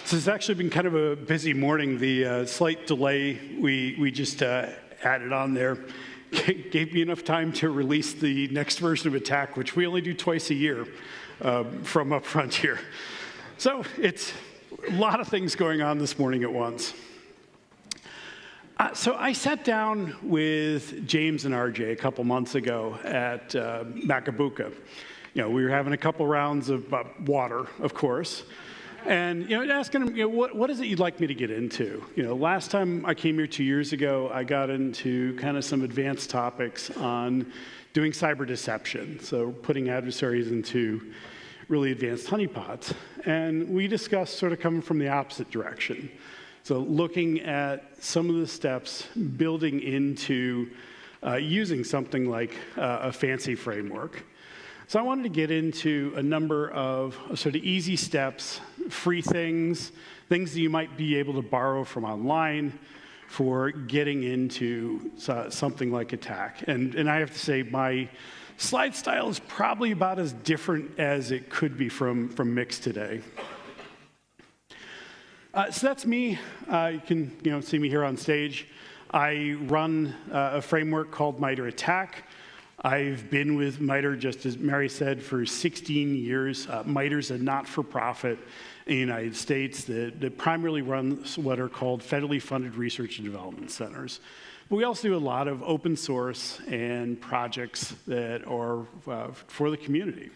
This has actually been kind of a busy morning. The slight delay we just added on there gave me enough time to release the next version of Attack, which we only do twice a year from up front here. So it's a lot of things going on this morning at once. So I sat down with James and RJ a couple months ago at Macabuca. We were having a couple rounds of water, of course. And asking them, what is it you'd like me to get into? Last time I came here 2 years ago, I got into kind of some advanced topics on doing cyber deception, so putting adversaries into really advanced honeypots. And we discussed sort of coming from the opposite direction. So looking at some of the steps, building into using something like a fancy framework. So I wanted to get into a number of sort of easy steps, free things that you might be able to borrow from online for getting into something like Attack. And I have to say, my slide style is probably about as different as it could be from Mix today. So that's me. You can see me here on stage. I run a framework called MITRE Attack. I've been with MITRE, just as Mary said, for 16 years. MITRE is a not-for-profit in the United States that primarily runs what are called federally funded research and development centers. But we also do a lot of open source and projects that are for the community.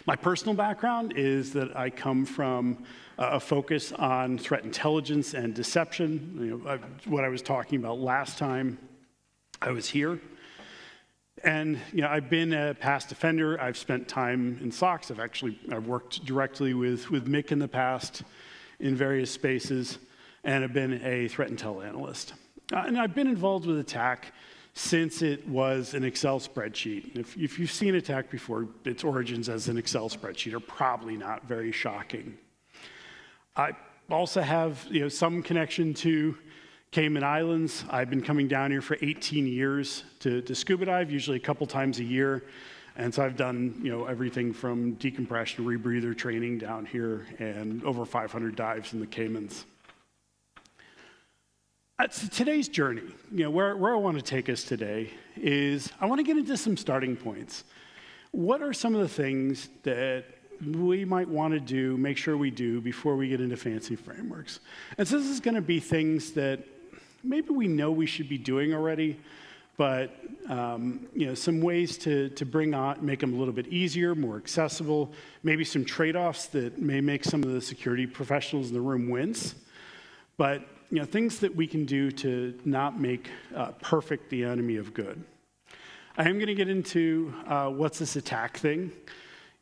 My personal background is that I come from a focus on threat intelligence and deception, what I was talking about last time I was here. And I've been a past offender. I've spent time in SOCs. I've worked directly with Mick in the past in various spaces, and I've been a threat intel analyst. And I've been involved with Attack since it was an Excel spreadsheet. If you've seen Attack before, its origins as an Excel spreadsheet are probably not very shocking. I also have some connection to Cayman Islands. I've been coming down here for 18 years to scuba dive, usually a couple times a year. And so I've done everything from decompression, rebreather training down here, and over 500 dives in the Caymans. So today's journey, where I want to take us today is I want to get into some starting points. What are some of the things that we might want to do, make sure we do before we get into fancy frameworks? And so this is going to be things that maybe we know we should be doing already, but some ways to bring on, make them a little bit easier, more accessible, maybe some trade-offs that may make some of the security professionals in the room wince, but things that we can do to not make perfect the enemy of good. I am going to get into what's this Attack thing.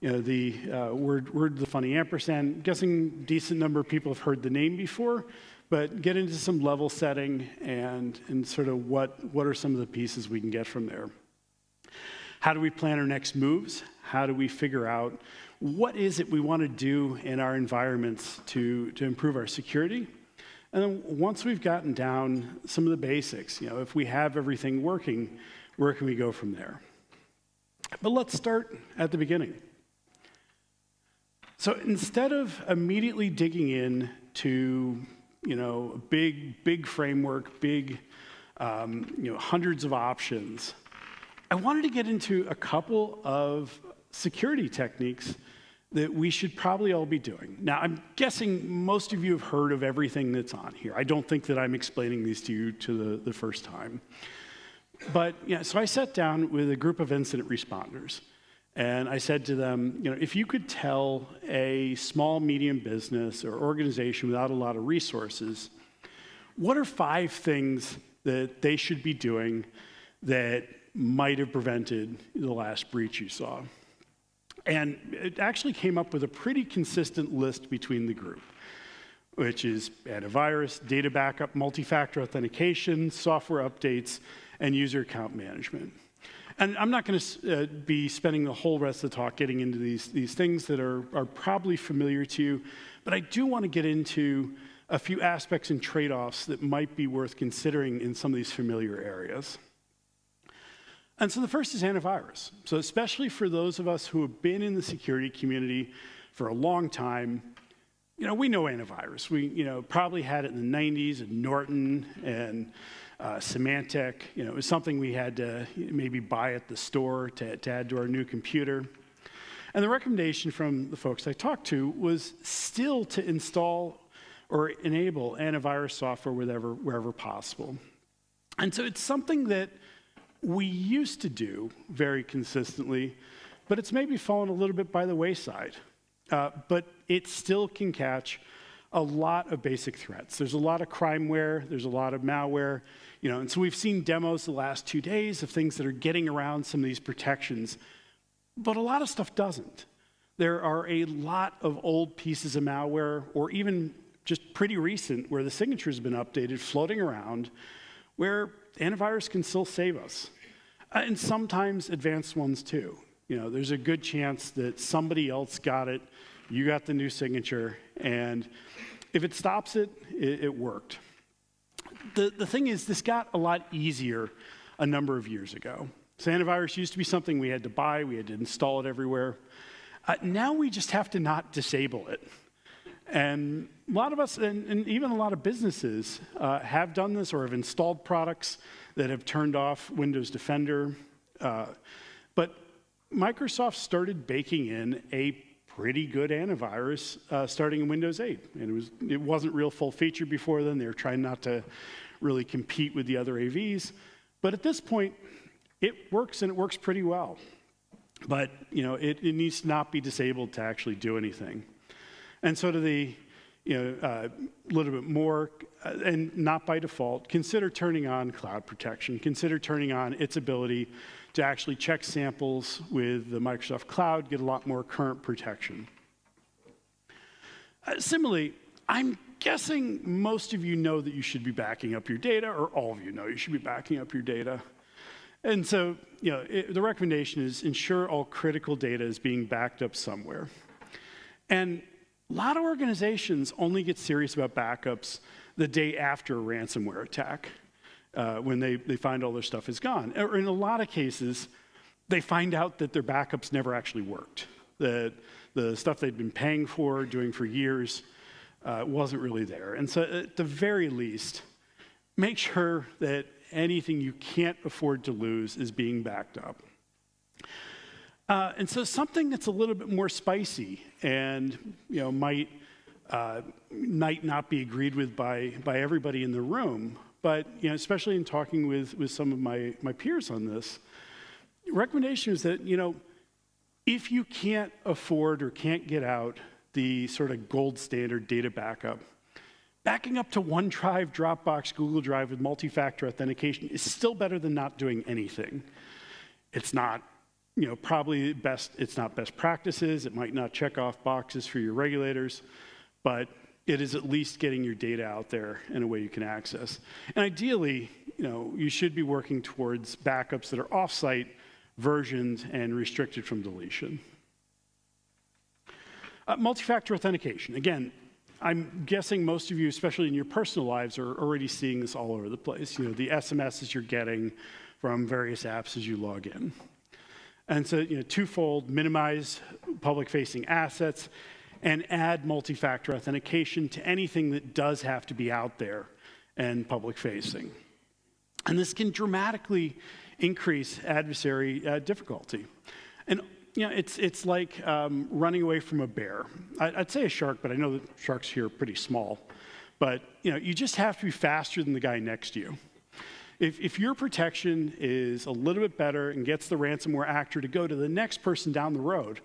The word, the funny ampersand. I'm guessing a decent number of people have heard the name before, but get into some level setting and sort of what are some of the pieces we can get from there. How do we plan our next moves? How do we figure out what is it we want to do in our environments to improve our security? And then once we've gotten down some of the basics, if we have everything working, where can we go from there? But let's start at the beginning. So instead of immediately digging in to a big framework, hundreds of options, I wanted to get into a couple of security techniques that we should probably all be doing. Now, I'm guessing most of you have heard of everything that's on here. I don't think that I'm explaining these to you the first time. But so I sat down with a group of incident responders, and I said to them, if you could tell a small, medium business or organization without a lot of resources, what are 5 things that they should be doing that might have prevented the last breach you saw? And it actually came up with a pretty consistent list between the group, which is antivirus, data backup, multi-factor authentication, software updates, and user account management. And I'm not going to be spending the whole rest of the talk getting into these things that are probably familiar to you, but I do want to get into a few aspects and trade-offs that might be worth considering in some of these familiar areas. And so the first is antivirus. So especially for those of us who have been in the security community for a long time, we know antivirus. We, probably had it in the 90s at Norton and Symantec. It was something we had to maybe buy at the store to add to our new computer. And the recommendation from the folks I talked to was still to install or enable antivirus software wherever possible. And so it's something that we used to do very consistently, but it's maybe fallen a little bit by the wayside. But it still can catch a lot of basic threats. There's a lot of crimeware, there's a lot of malware, and so we've seen demos the last 2 days of things that are getting around some of these protections, but a lot of stuff doesn't. There are a lot of old pieces of malware, or even just pretty recent, where the signature's been updated, floating around, where antivirus can still save us. And sometimes advanced ones too. There's a good chance that somebody else got it, you got the new signature, and if it stops it, it worked. The thing is, this got a lot easier a number of years ago. So antivirus used to be something we had to buy, we had to install it everywhere. Now we just have to not disable it. And a lot of us, and even a lot of businesses, have done this or have installed products that have turned off Windows Defender. But Microsoft started baking in a pretty good antivirus starting in Windows 8. And it wasn't real full feature before then. They were trying not to really compete with the other AVs. But at this point, it works, and it works pretty well. But it needs to not be disabled to actually do anything. And so to the little bit more, and not by default, consider turning on cloud protection. Consider turning on its ability to actually check samples with the Microsoft Cloud, get a lot more current protection. Similarly, I'm guessing most of you know that you should be backing up your data, or all of you know you should be backing up your data. And so, the recommendation is ensure all critical data is being backed up somewhere. And a lot of organizations only get serious about backups the day after a ransomware attack, when they find all their stuff is gone. Or in a lot of cases, they find out that their backups never actually worked. That the stuff they'd been paying for, doing for years, wasn't really there. And so at the very least, make sure that anything you can't afford to lose is being backed up. And so something that's a little bit more spicy and might not be agreed with by everybody in the room, but especially in talking with some of my peers on this, recommendation is that if you can't afford or can't get out the sort of gold standard data backup, backing up to OneDrive, Dropbox, Google Drive with multi-factor authentication is still better than not doing anything. It's not, probably best. It's not best practices. It might not check off boxes for your regulators, but it is at least getting your data out there in a way you can access. And ideally, you should be working towards backups that are off-site, versioned, and restricted from deletion. Multi-factor authentication. Again, I'm guessing most of you, especially in your personal lives, are already seeing this all over the place. The SMSs you're getting from various apps as you log in. And so, twofold, minimize public-facing assets and add multi-factor authentication to anything that does have to be out there and public-facing. And this can dramatically increase adversary difficulty. And it's like running away from a bear. I'd say a shark, but I know that sharks here are pretty small. But you just have to be faster than the guy next to you. If your protection is a little bit better and gets the ransomware actor to go to the next person down the road,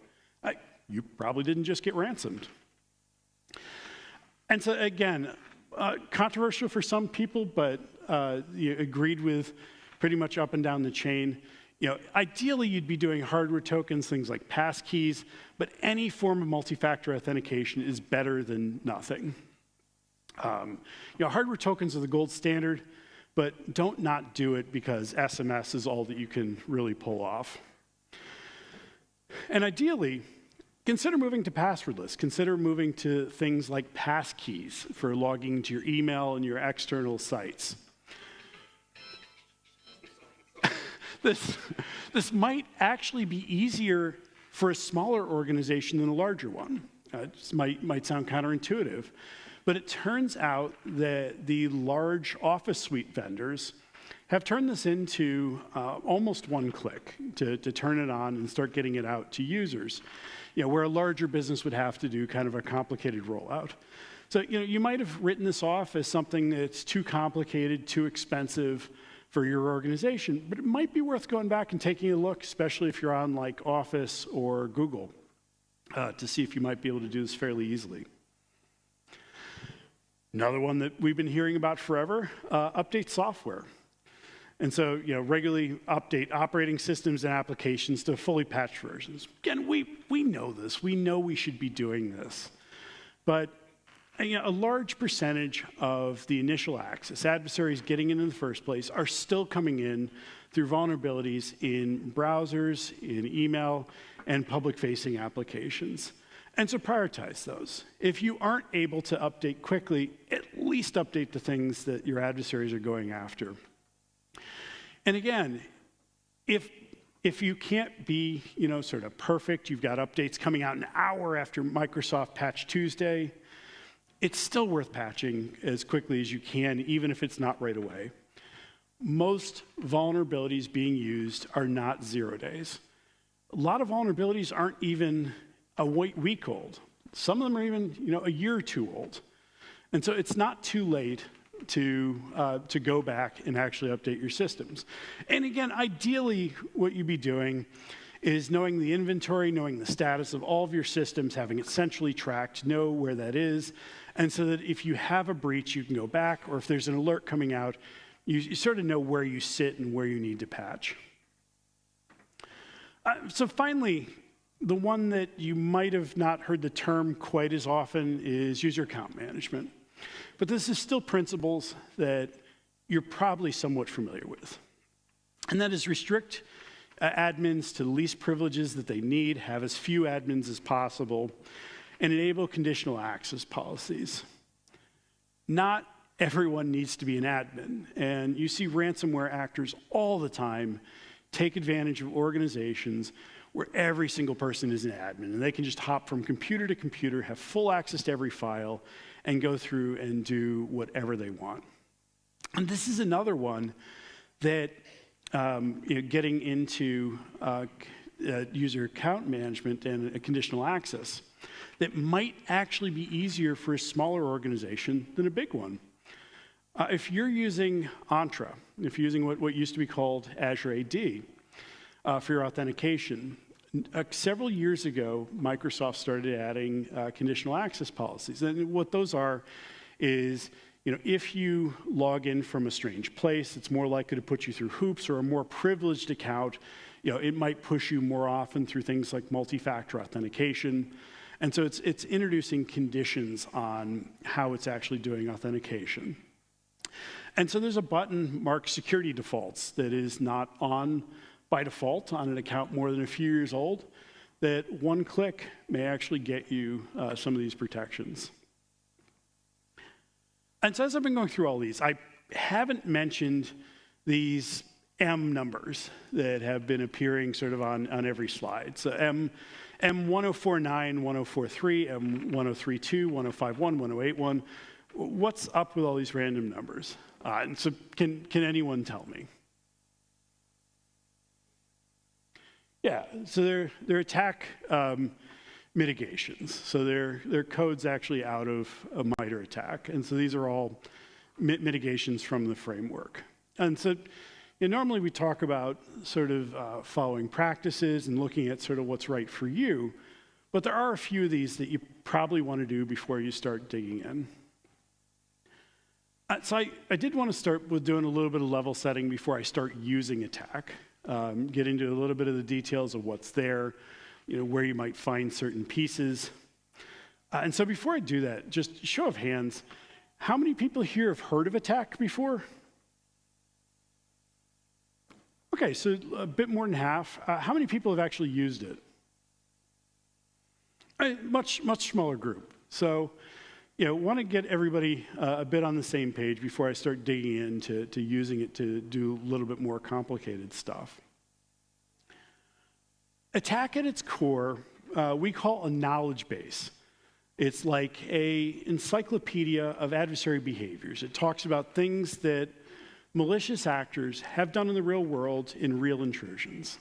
you probably didn't just get ransomed. And so again, controversial for some people, but you agreed with pretty much up and down the chain. Ideally, you'd be doing hardware tokens, things like passkeys, but any form of multi-factor authentication is better than nothing. Hardware tokens are the gold standard, but don't not do it because SMS is all that you can really pull off. And ideally, consider moving to passwordless. Consider moving to things like passkeys for logging into your email and your external sites. This might actually be easier for a smaller organization than a larger one. This might sound counterintuitive, but it turns out that the large office suite vendors have turned this into almost one click to turn it on and start getting it out to users. Where a larger business would have to do kind of a complicated rollout. So you might have written this off as something that's too complicated, too expensive for your organization, but it might be worth going back and taking a look, especially if you're on like Office or Google, to see if you might be able to do this fairly easily. Another one that we've been hearing about forever, update software. And so, regularly update operating systems and applications to fully patched versions. Again, we know this. We know we should be doing this. But a large percentage of the initial access, adversaries getting in the first place, are still coming in through vulnerabilities in browsers, in email, and public-facing applications. And so prioritize those. If you aren't able to update quickly, at least update the things that your adversaries are going after. And again, if you can't be, sort of perfect, you've got updates coming out an hour after Microsoft Patch Tuesday, it's still worth patching as quickly as you can, even if it's not right away. Most vulnerabilities being used are not 0 days. A lot of vulnerabilities aren't even a week old. Some of them are even, a year or two old. And so it's not too late to go back and actually update your systems. And again, ideally, what you'd be doing is knowing the inventory, knowing the status of all of your systems, having it centrally tracked, know where that is, and so that if you have a breach, you can go back, or if there's an alert coming out, you sort of know where you sit and where you need to patch. So finally, the one that you might have not heard the term quite as often is user account management. But this is still principles that you're probably somewhat familiar with. And that is restrict admins to the least privileges that they need, have as few admins as possible, and enable conditional access policies. Not everyone needs to be an admin, and you see ransomware actors all the time take advantage of organizations where every single person is an admin, and they can just hop from computer to computer, have full access to every file, and go through and do whatever they want. And this is another one that, getting into user account management and conditional access, that might actually be easier for a smaller organization than a big one. If you're using Entra, if you're using what used to be called Azure AD for your authentication, several years ago, Microsoft started adding conditional access policies. And what those are is, if you log in from a strange place, it's more likely to put you through hoops, or a more privileged account, it might push you more often through things like multi-factor authentication. And so it's introducing conditions on how it's actually doing authentication. And so there's a button marked security defaults that is not on by default on an account more than a few years old, that one click may actually get you some of these protections. And so as I've been going through all these, I haven't mentioned these M numbers that have been appearing sort of on every slide. So M1049, 1043, M1032, 1051, 1081. What's up with all these random numbers? And so can anyone tell me? Yeah, so they're attack mitigations. So they're codes actually out of a MITRE attack. And so these are all mitigations from the framework. And so normally we talk about sort of following practices and looking at sort of what's right for you. But there are a few of these that you probably want to do before you start digging in. So I did want to start with doing a little bit of level setting before I start using attack. Get into a little bit of the details of what's there, where you might find certain pieces. And so before I do that, just show of hands, how many people here have heard of attack before? Okay, so a bit more than half. How many people have actually used it? A much smaller group. So, want to get everybody a bit on the same page before I start digging into using it to do a little bit more complicated stuff. Attack at its core, we call a knowledge base. It's like an encyclopedia of adversary behaviors. It talks about things that malicious actors have done in the real world in real intrusions.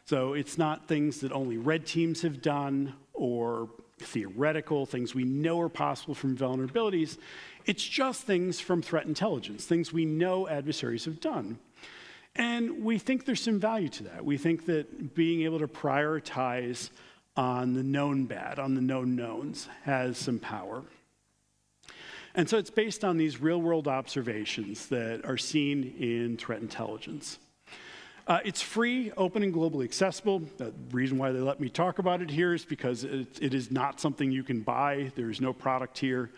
So it's not things that only red teams have done or theoretical, things we know are possible from vulnerabilities. It's just things from threat intelligence, things we know adversaries have done. And we think there's some value to that. We think that being able to prioritize on the known bad, on the known knowns, has some power. And so it's based on these real-world observations that are seen in threat intelligence. It's free, open, and globally accessible. The reason why they let me talk about it here is because it is not something you can buy. There's no product here.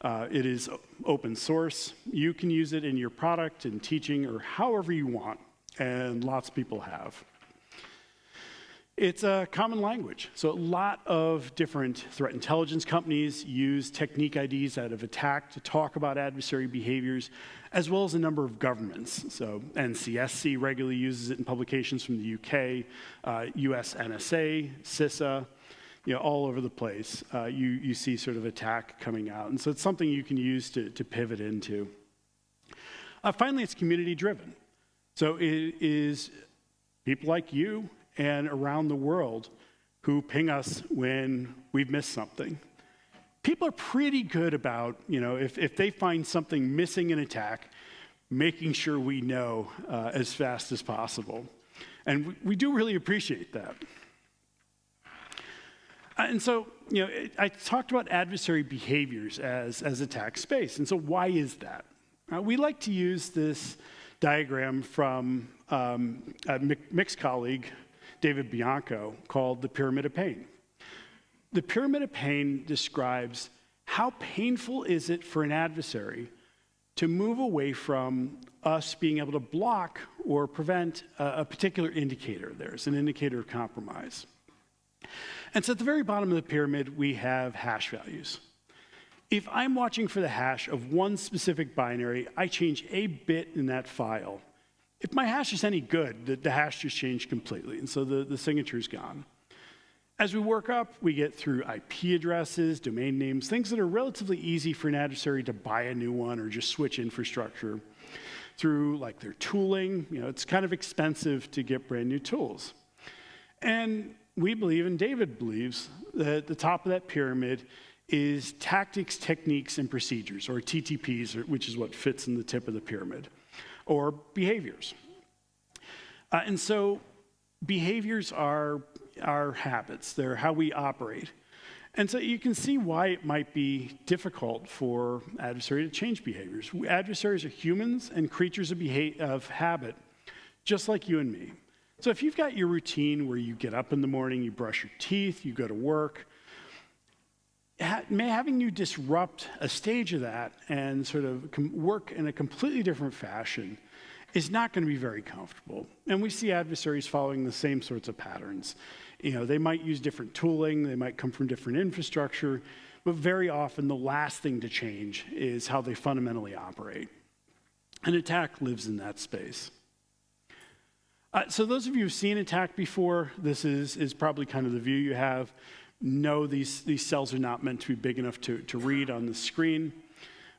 It is open source. You can use it in your product, in teaching, or however you want, and lots of people have. It's a common language. So a lot of different threat intelligence companies use technique IDs out of attack to talk about adversary behaviors, as well as a number of governments. So NCSC regularly uses it in publications from the UK, US NSA, CISA, all over the place. You see sort of attack coming out. And so it's something you can use to pivot into. Finally, it's community driven. So it is people like you and around the world who ping us when we've missed something. People are pretty good about, if they find something missing in attack, making sure we know as fast as possible. And we do really appreciate that. And so, I talked about adversary behaviors as attack space. And so why is that? We like to use this diagram from Mick's colleague, David Bianco, called the Pyramid of Pain. The Pyramid of Pain describes how painful is it for an adversary to move away from us being able to block or prevent a particular indicator. There's an indicator of compromise. And so at the very bottom of the pyramid, we have hash values. If I'm watching for the hash of one specific binary, I change a bit in that file. If my hash is any good, the hash just changed completely, and so the signature is gone. As we work up, we get through IP addresses, domain names, things that are relatively easy for an adversary to buy a new one or just switch infrastructure. Through like their tooling, it's kind of expensive to get brand new tools. And we believe, and David believes, that the top of that pyramid is tactics, techniques, and procedures, or TTPs, which is what fits in the tip of the pyramid, or behaviors. And so behaviors are our habits. They're how we operate. And so you can see why it might be difficult for adversary to change behaviors. Adversaries are humans and creatures of habit, just like you and me. So if you've got your routine where you get up in the morning, you brush your teeth, you go to work, having you disrupt a stage of that and sort of work in a completely different fashion is not going to be very comfortable. And we see adversaries following the same sorts of patterns. They might use different tooling, they might come from different infrastructure, but very often the last thing to change is how they fundamentally operate. An attack lives in that space. So those of you who've seen attack before, this is probably kind of the view you have. No, these cells are not meant to be big enough to read on the screen,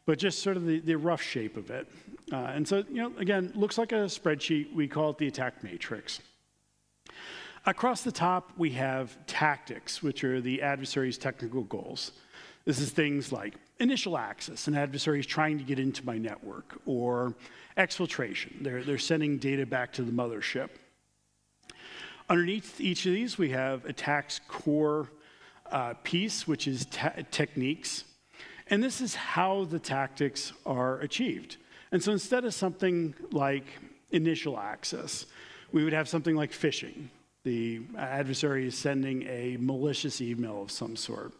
but just sort of the rough shape of it. And so, again, looks like a spreadsheet. We call it the attack matrix. Across the top, we have tactics, which are the adversary's technical goals. This is things like initial access, an adversary is trying to get into my network, or exfiltration. They're sending data back to the mothership. Underneath each of these, we have attack's core piece, which is techniques. And this is how the tactics are achieved. And so instead of something like initial access, we would have something like phishing. The adversary is sending a malicious email of some sort.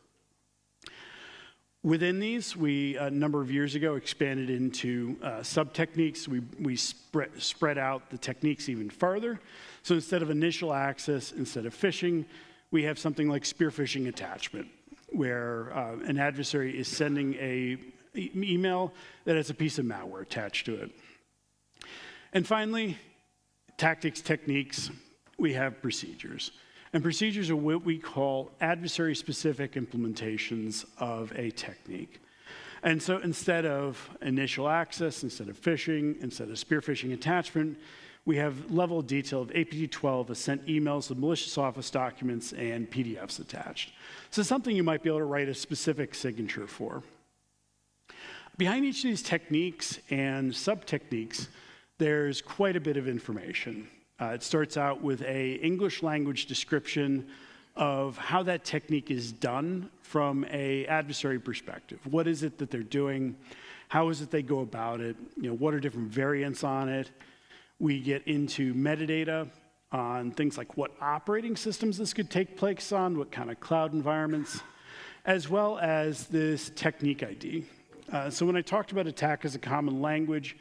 Within these, we, a number of years ago, expanded into sub-techniques. We spread out the techniques even farther. So instead of initial access, instead of phishing, we have something like spear phishing attachment. where an adversary is sending a email that has a piece of malware attached to it. And finally, tactics, techniques, we have procedures. And procedures are what we call adversary-specific implementations of a technique. And so instead of initial access, instead of phishing, instead of spear phishing attachment, we have level of detail of APT12 has sent emails with malicious office documents and PDFs attached. So something you might be able to write a specific signature for. Behind each of these techniques and sub-techniques, there's quite a bit of information. It starts out with an English language description of how that technique is done from an adversary perspective. What is it that they're doing? How is it they go about it? What are different variants on it? We get into metadata on things like what operating systems this could take place on, what kind of cloud environments, as well as this technique ID. So when I talked about attack as a common language,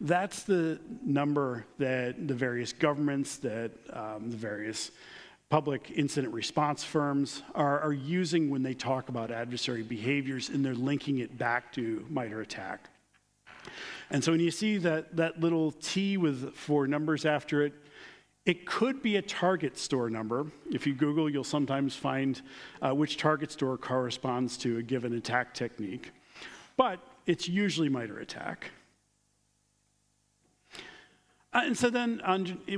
that's the number that the various governments, that the various public incident response firms are using when they talk about adversary behaviors, and they're linking it back to MITRE ATT&CK. And so when you see that little T with 4 numbers after it, it could be a target store number. If you Google, you'll sometimes find which target store corresponds to a given attack technique. But it's usually MITRE ATT&CK. And so then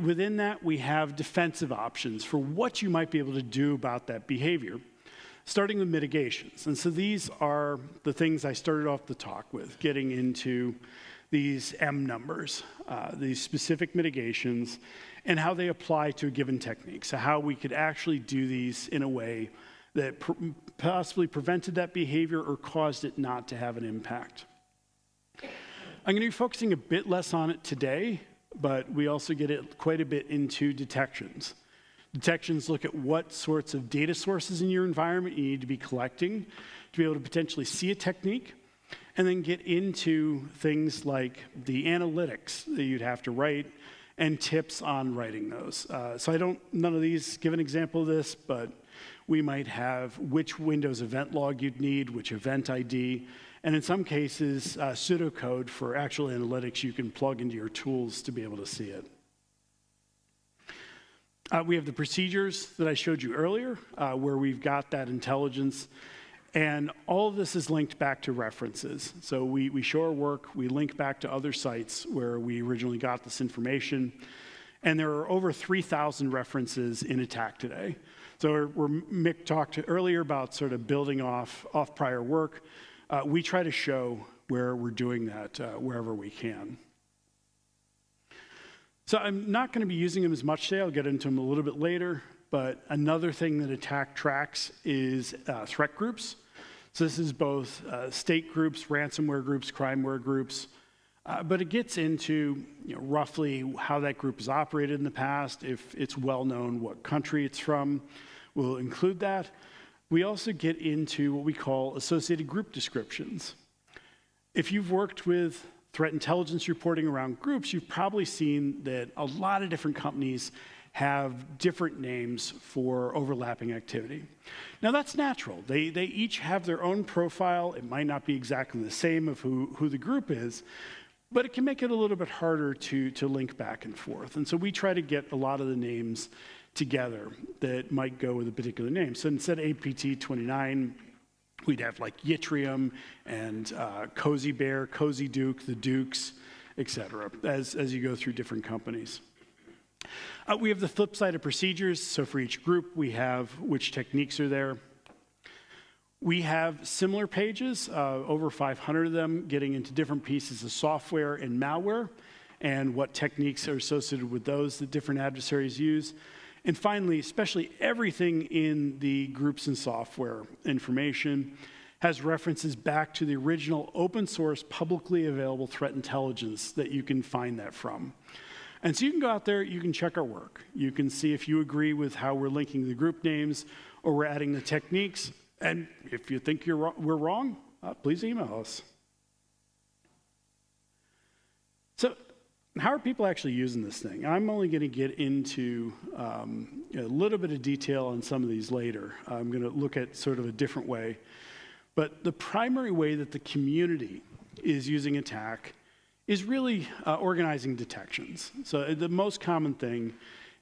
within that, we have defensive options for what you might be able to do about that behavior, starting with mitigations. And so these are the things I started off the talk with, getting into these M numbers, these specific mitigations, and how they apply to a given technique. So how we could actually do these in a way that possibly prevented that behavior or caused it not to have an impact. I'm going to be focusing a bit less on it today, but we also get it quite a bit into detections. Detections look at what sorts of data sources in your environment you need to be collecting to be able to potentially see a technique, and then get into things like the analytics that you'd have to write and tips on writing those. So none of these give an example of this, but we might have which Windows event log you'd need, which event ID, and in some cases, pseudocode for actual analytics you can plug into your tools to be able to see it. We have the procedures that I showed you earlier, where we've got that intelligence, and all of this is linked back to references. So we show our work, we link back to other sites where we originally got this information, and there are over 3,000 references in attack today. So Mick talked earlier about sort of building off prior work. We try to show where we're doing that wherever we can. So I'm not going to be using them as much today. I'll get into them a little bit later. But another thing that attack tracks is threat groups. So this is both state groups, ransomware groups, crimeware groups. But it gets into roughly how that group has operated in the past, if it's well known what country it's from. We'll include that. We also get into what we call associated group descriptions. If you've worked with threat intelligence reporting around groups, you've probably seen that a lot of different companies have different names for overlapping activity. Now that's natural. They each have their own profile. It might not be exactly the same of who the group is, but it can make it a little bit harder to link back and forth. And so we try to get a lot of the names together that might go with a particular name. So instead of APT29, we'd have like Yttrium and Cozy Bear, Cozy Duke, the Dukes, et cetera, as you go through different companies. We have the flip side of procedures. So for each group, we have which techniques are there. We have similar pages, over 500 of them, getting into different pieces of software and malware and what techniques are associated with those that different adversaries use. And finally, especially everything in the groups and software information has references back to the original open source, publicly available threat intelligence that you can find that from. And so you can go out there, you can check our work. You can see if you agree with how we're linking the group names or we're adding the techniques. And if you think we're wrong, please email us. So how are people actually using this thing? I'm only going to get into a little bit of detail on some of these later. I'm going to look at sort of a different way. But the primary way that the community is using attack is really organizing detections. So the most common thing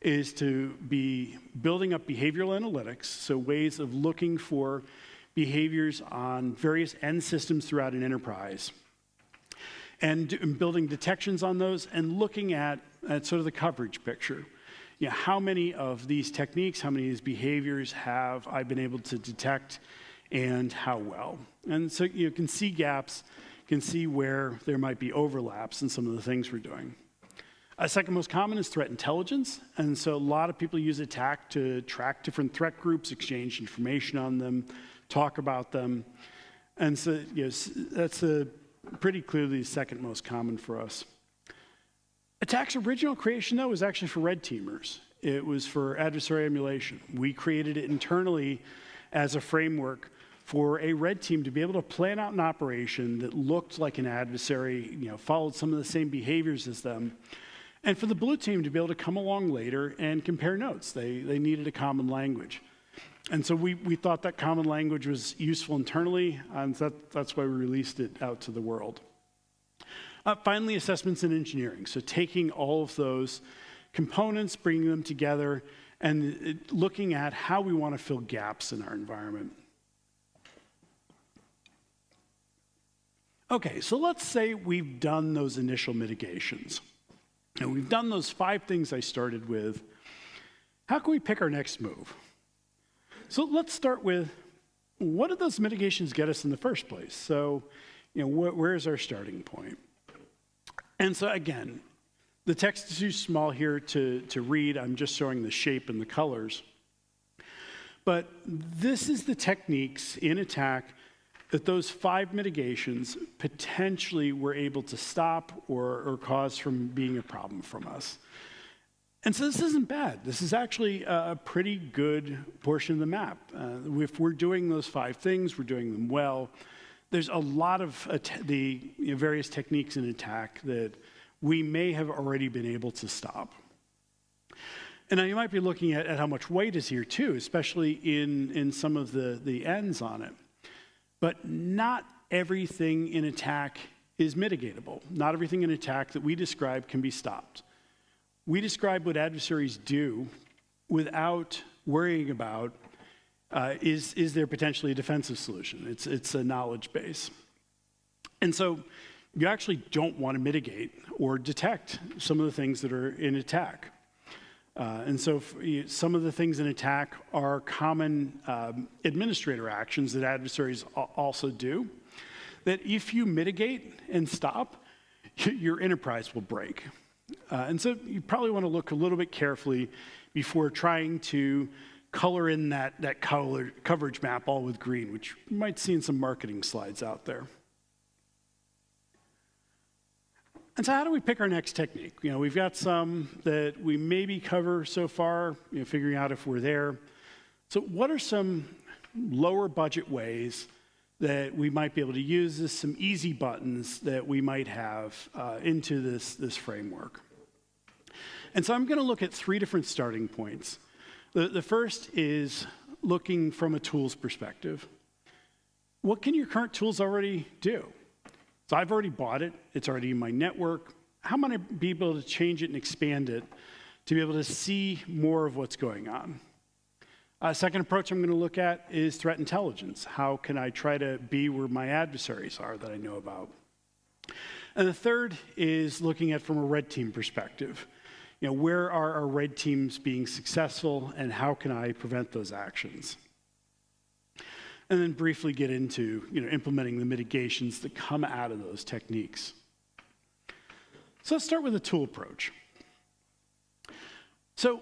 is to be building up behavioral analytics, so ways of looking for behaviors on various end systems throughout an enterprise, and building detections on those and looking at sort of the coverage picture. You know, how many of these techniques, how many of these behaviors have I been able to detect and how well? And so you can see gaps, you can see where there might be overlaps in some of the things we're doing. Second most common is threat intelligence. And so a lot of people use attack to track different threat groups, exchange information on them, talk about them. And so that's pretty clearly the second most common for us. Attack's original creation, though, was actually for red teamers. It was for adversary emulation. We created it internally as a framework for a red team to be able to plan out an operation that looked like an adversary, followed some of the same behaviors as them, and for the blue team to be able to come along later and compare notes. They needed a common language. And so we thought that common language was useful internally, and that's why we released it out to the world. Finally, assessments and engineering. So taking all of those components, bringing them together, and looking at how we want to fill gaps in our environment. Okay, so let's say we've done those initial mitigations. And we've done those 5 things I started with. How can we pick our next move? So let's start with, what did those mitigations get us in the first place? So, where's our starting point? And so again, the text is too small here to read. I'm just showing the shape and the colors. But this is the techniques in attack that those 5 mitigations potentially were able to stop or cause from being a problem from us. And so this isn't bad. This is actually a pretty good portion of the map. If we're doing those 5 things, we're doing them well. There's a lot of the various techniques in attack that we may have already been able to stop. And now you might be looking at how much weight is here too, especially in some of the ends on it. But not everything in attack is mitigatable. Not everything in attack that we describe can be stopped. We describe what adversaries do without worrying about is there potentially a defensive solution. It's a knowledge base. And so you actually don't want to mitigate or detect some of the things that are in attack. And so some of the things in attack are common administrator actions that adversaries also do, that if you mitigate and stop, your enterprise will break. And so you probably want to look a little bit carefully before trying to color in that coverage map all with green, which you might see in some marketing slides out there. And so how do we pick our next technique? We've got some that we maybe cover so far, figuring out if we're there. So what are some lower budget ways that we might be able to use this, some easy buttons that we might have into this framework? And so I'm going to look at 3 different starting points. The first is looking from a tools perspective. What can your current tools already do? So I've already bought it. It's already in my network. How might I be able to change it and expand it to be able to see more of what's going on? Second approach I'm going to look at is threat intelligence. How can I try to be where my adversaries are that I know about? And the third is looking at from a red team perspective. Where are our red teams being successful and how can I prevent those actions? And then briefly get into implementing the mitigations that come out of those techniques. So let's start with a tool approach. So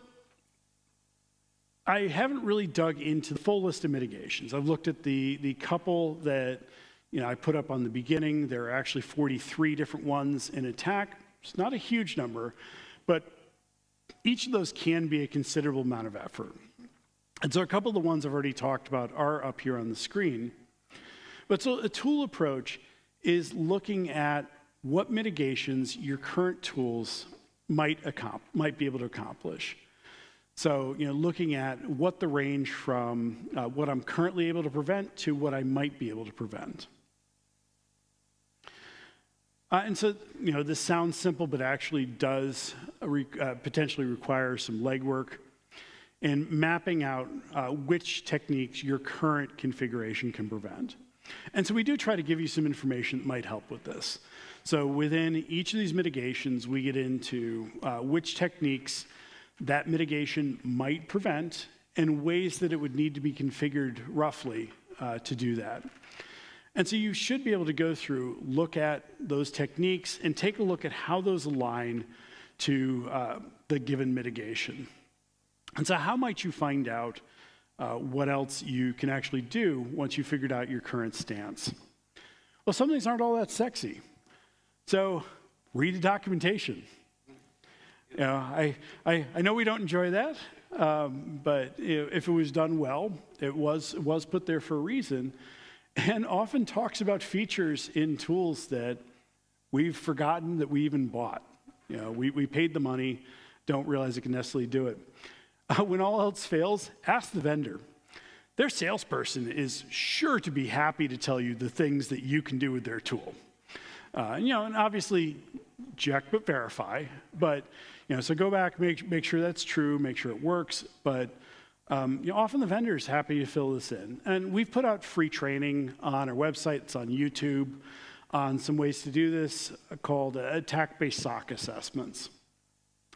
I haven't really dug into the full list of mitigations. I've looked at the couple that I put up on the beginning. There are actually 43 different ones in attack. It's not a huge number, but each of those can be a considerable amount of effort. And so a couple of the ones I've already talked about are up here on the screen. But so a tool approach is looking at what mitigations your current tools might be able to accomplish. So, looking at what the range from what I'm currently able to prevent to what I might be able to prevent. And so, this sounds simple, but actually does potentially require some legwork in mapping out which techniques your current configuration can prevent. And so we do try to give you some information that might help with this. So within each of these mitigations, we get into which techniques that mitigation might prevent and ways that it would need to be configured roughly to do that. And so you should be able to go through, look at those techniques, and take a look at how those align to the given mitigation. And so how might you find out what else you can actually do once you figured out your current stance? Well, some things aren't all that sexy. So read the documentation. I know we don't enjoy that, but if it was done well, it was put there for a reason, and often talks about features in tools that we've forgotten that we even bought. We paid the money, don't realize it can necessarily do it. When all else fails, ask the vendor. Their salesperson is sure to be happy to tell you the things that you can do with their tool. And obviously check but verify, but so go back, make sure that's true, make sure it works, but often the vendor is happy to fill this in. And we've put out free training on our website, it's on YouTube, on some ways to do this called attack-based SOC assessments.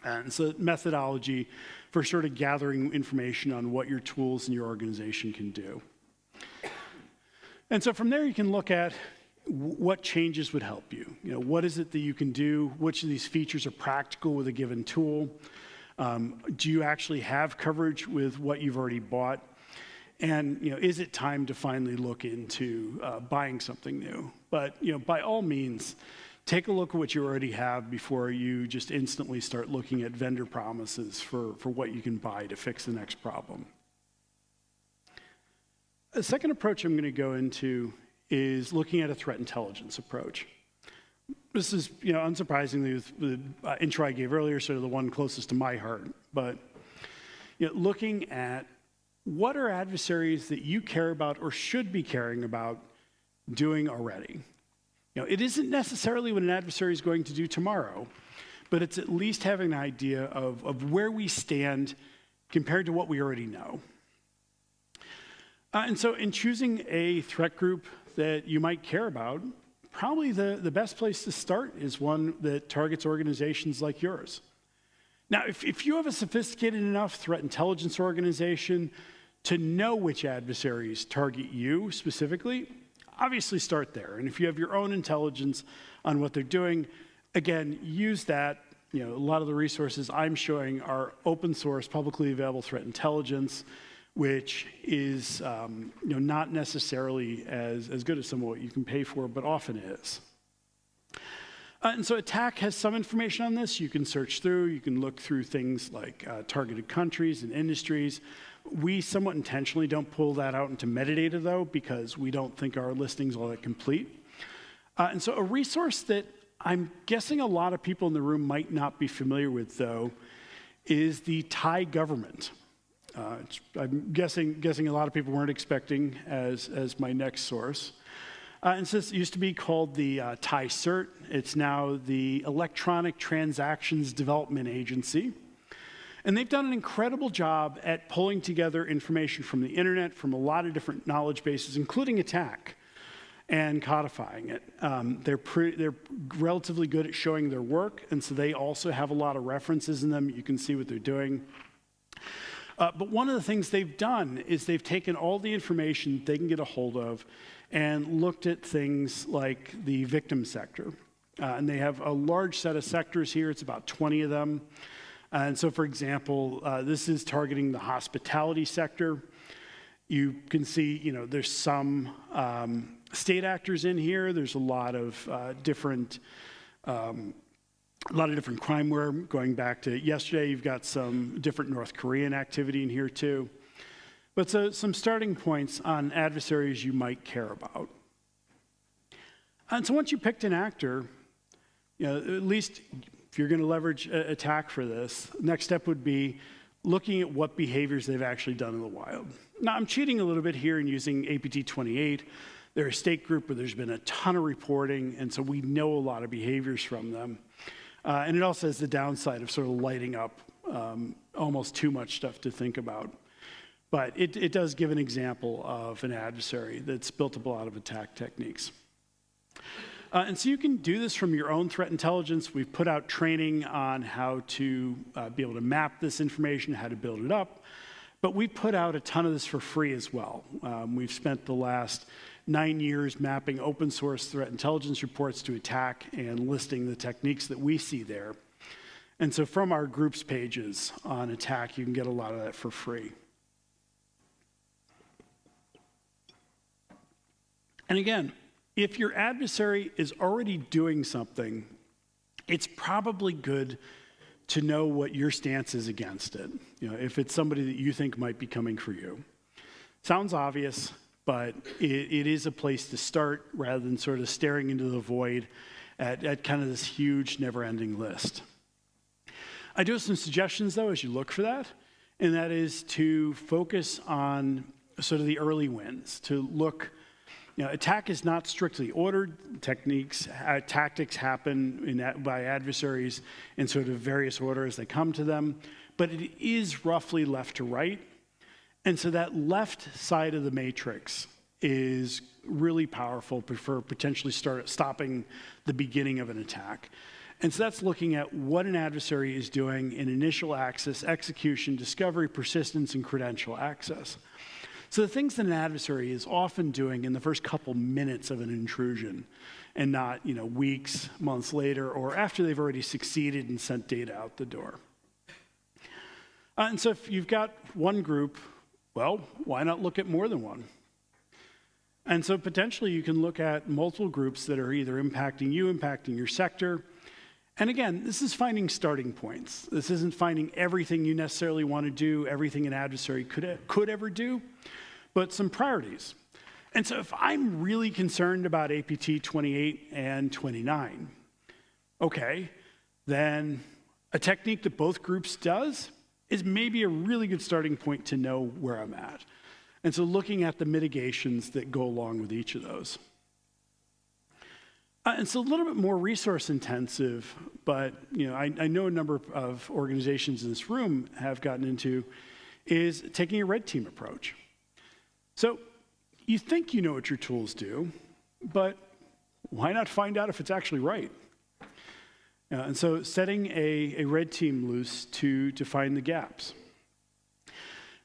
And so methodology for sort of gathering information on what your tools and your organization can do. And so from there you can look at what changes would help you. What is it that you can do? Which of these features are practical with a given tool? Do you actually have coverage with what you've already bought? And is it time to finally look into buying something new? But by all means, take a look at what you already have before you just instantly start looking at vendor promises for what you can buy to fix the next problem. A second approach I'm going to go into is looking at a threat intelligence approach. This is, unsurprisingly, the intro I gave earlier, sort of the one closest to my heart. But looking at what are adversaries that you care about or should be caring about doing already. It isn't necessarily what an adversary is going to do tomorrow, but it's at least having an idea of where we stand compared to what we already know. And so in choosing a threat group that you might care about, probably the best place to start is one that targets organizations like yours. Now, if you have a sophisticated enough threat intelligence organization to know which adversaries target you specifically, obviously start there. And if you have your own intelligence on what they're doing, again, use that. A lot of the resources I'm showing are open source, publicly available threat intelligence, which is not necessarily as good as some of what you can pay for, but often is. And so Attack has some information on this. You can search through. You can look through things like targeted countries and industries. We somewhat intentionally don't pull that out into metadata, though, because we don't think our listing's all that complete. And so a resource that I'm guessing a lot of people in the room might not be familiar with, though, is the Thai government. I'm guessing a lot of people weren't expecting as my next source. And so this used to be called the Thai CERT. It's now the Electronic Transactions Development Agency. And they've done an incredible job at pulling together information from the internet, from a lot of different knowledge bases, including Attack, and codifying it. They're relatively good at showing their work, and so they also have a lot of references in them. You can see what they're doing. But one of the things they've done is they've taken all the information they can get a hold of and looked at things like the victim sector. And they have a large set of sectors here. It's about 20 of them. And so, for example, this is targeting the hospitality sector. You can see, there's some state actors in here. There's a lot of different crimeware. Going back to yesterday, you've got some different North Korean activity in here too. But so some starting points on adversaries you might care about. And so once you picked an actor, at least if you're going to leverage attack for this, next step would be looking at what behaviors they've actually done in the wild. Now, I'm cheating a little bit here and using APT28. They're a state group where there's been a ton of reporting, and so we know a lot of behaviors from them. And it also has the downside of sort of lighting up almost too much stuff to think about. But it does give an example of an adversary that's built up a lot of attack techniques. And so you can do this from your own threat intelligence. We've put out training on how to be able to map this information, how to build it up. But we put out a ton of this for free as well. We've spent the last 9 years mapping open source threat intelligence reports to attack and listing the techniques that we see there. And so from our groups pages on attack, you can get a lot of that for free. And again, if your adversary is already doing something, it's probably good to know what your stance is against it. If it's somebody that you think might be coming for you. Sounds obvious, but it is a place to start rather than sort of staring into the void at kind of this huge, never-ending list. I do have some suggestions, though, as you look for that, and that is to focus on sort of the early wins, to look. Attack is not strictly ordered. Tactics happen by adversaries in sort of various order as they come to them, but it is roughly left to right. And so that left side of the matrix is really powerful for potentially stopping the beginning of an attack. And so that's looking at what an adversary is doing in initial access, execution, discovery, persistence, and credential access. So the things that an adversary is often doing in the first couple minutes of an intrusion and not, weeks, months later, or after they've already succeeded and sent data out the door. And so if you've got one group, well, why not look at more than one? And so potentially you can look at multiple groups that are either impacting you, impacting your sector. And again, this is finding starting points. This isn't finding everything you necessarily want to do, everything an adversary could ever do, but some priorities. And so if I'm really concerned about APT 28 and 29, okay, then a technique that both groups does is maybe a really good starting point to know where I'm at. And so looking at the mitigations that go along with each of those. And so a little bit more resource intensive, but I know a number of organizations in this room have gotten into, is taking a red team approach. So you think you know what your tools do, but why not find out if it's actually right? And so setting a red team loose to find the gaps.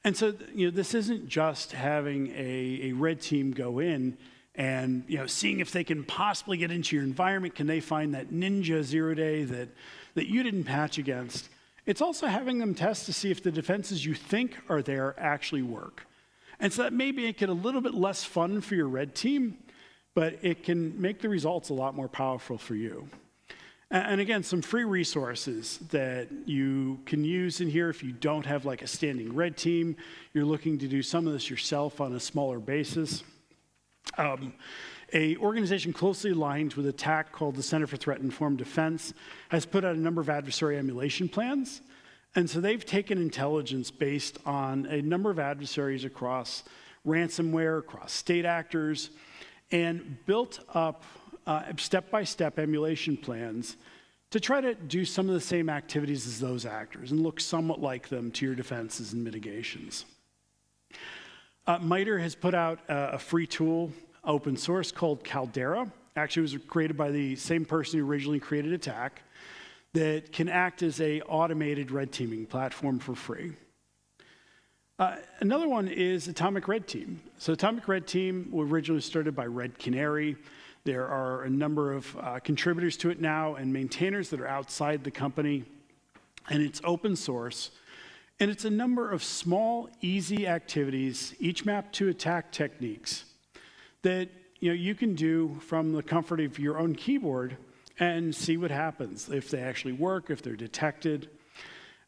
And so this isn't just having a red team go in and seeing if they can possibly get into your environment. Can they find that ninja 0-day that you didn't patch against? It's also having them test to see if the defenses you think are there actually work. And so that may make it a little bit less fun for your red team, but it can make the results a lot more powerful for you. And again, some free resources that you can use in here if you don't have like a standing red team, you're looking to do some of this yourself on a smaller basis. A organization closely aligned with attack called the Center for Threat Informed Defense has put out a number of adversary emulation plans. And so they've taken intelligence based on a number of adversaries across ransomware, across state actors, and built up step-by-step emulation plans to try to do some of the same activities as those actors and look somewhat like them to your defenses and mitigations. MITRE has put out a free tool, open source, called Caldera. Actually, it was created by the same person who originally created Attack, that can act as an automated red teaming platform for free. Another one is Atomic Red Team. So Atomic Red Team was originally started by Red Canary. There are a number of contributors to it now and maintainers that are outside the company. And it's open source. And it's a number of small, easy activities, each mapped to attack techniques, that you can do from the comfort of your own keyboard and see what happens, if they actually work, if they're detected.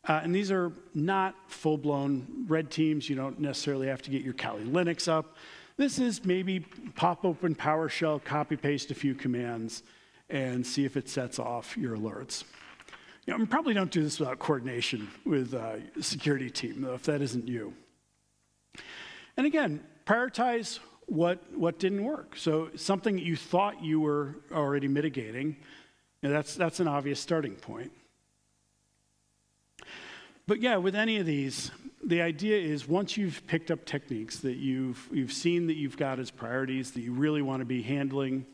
And these are not full-blown red teams. You don't necessarily have to get your Kali Linux up. This is maybe pop open PowerShell, copy-paste a few commands, and see if it sets off your alerts. You probably don't do this without coordination with a security team, though, if that isn't you. And again, prioritize what didn't work. So something you thought you were already mitigating, that's an obvious starting point. But yeah, with any of these, the idea is once you've picked up techniques that you've seen that you've got as priorities that you really want to be handling,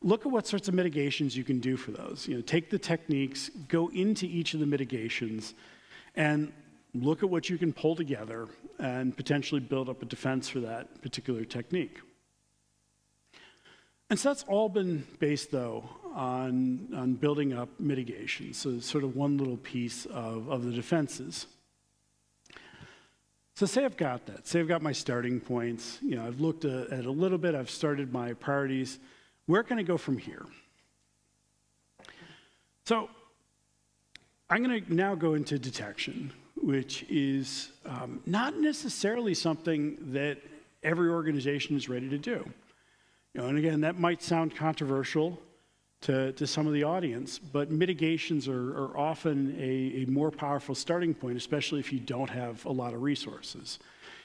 look at what sorts of mitigations you can do for those. Take the techniques, go into each of the mitigations, and look at what you can pull together and potentially build up a defense for that particular technique. And so that's all been based, though, on building up mitigation. So sort of one little piece of the defenses. So say I've got that. Say I've got my starting points. I've looked at it a little bit. I've started my priorities. Where can I go from here? So I'm going to now go into detection, which is not necessarily something that every organization is ready to do. And again, that might sound controversial to some of the audience, but mitigations are often a more powerful starting point, especially if you don't have a lot of resources.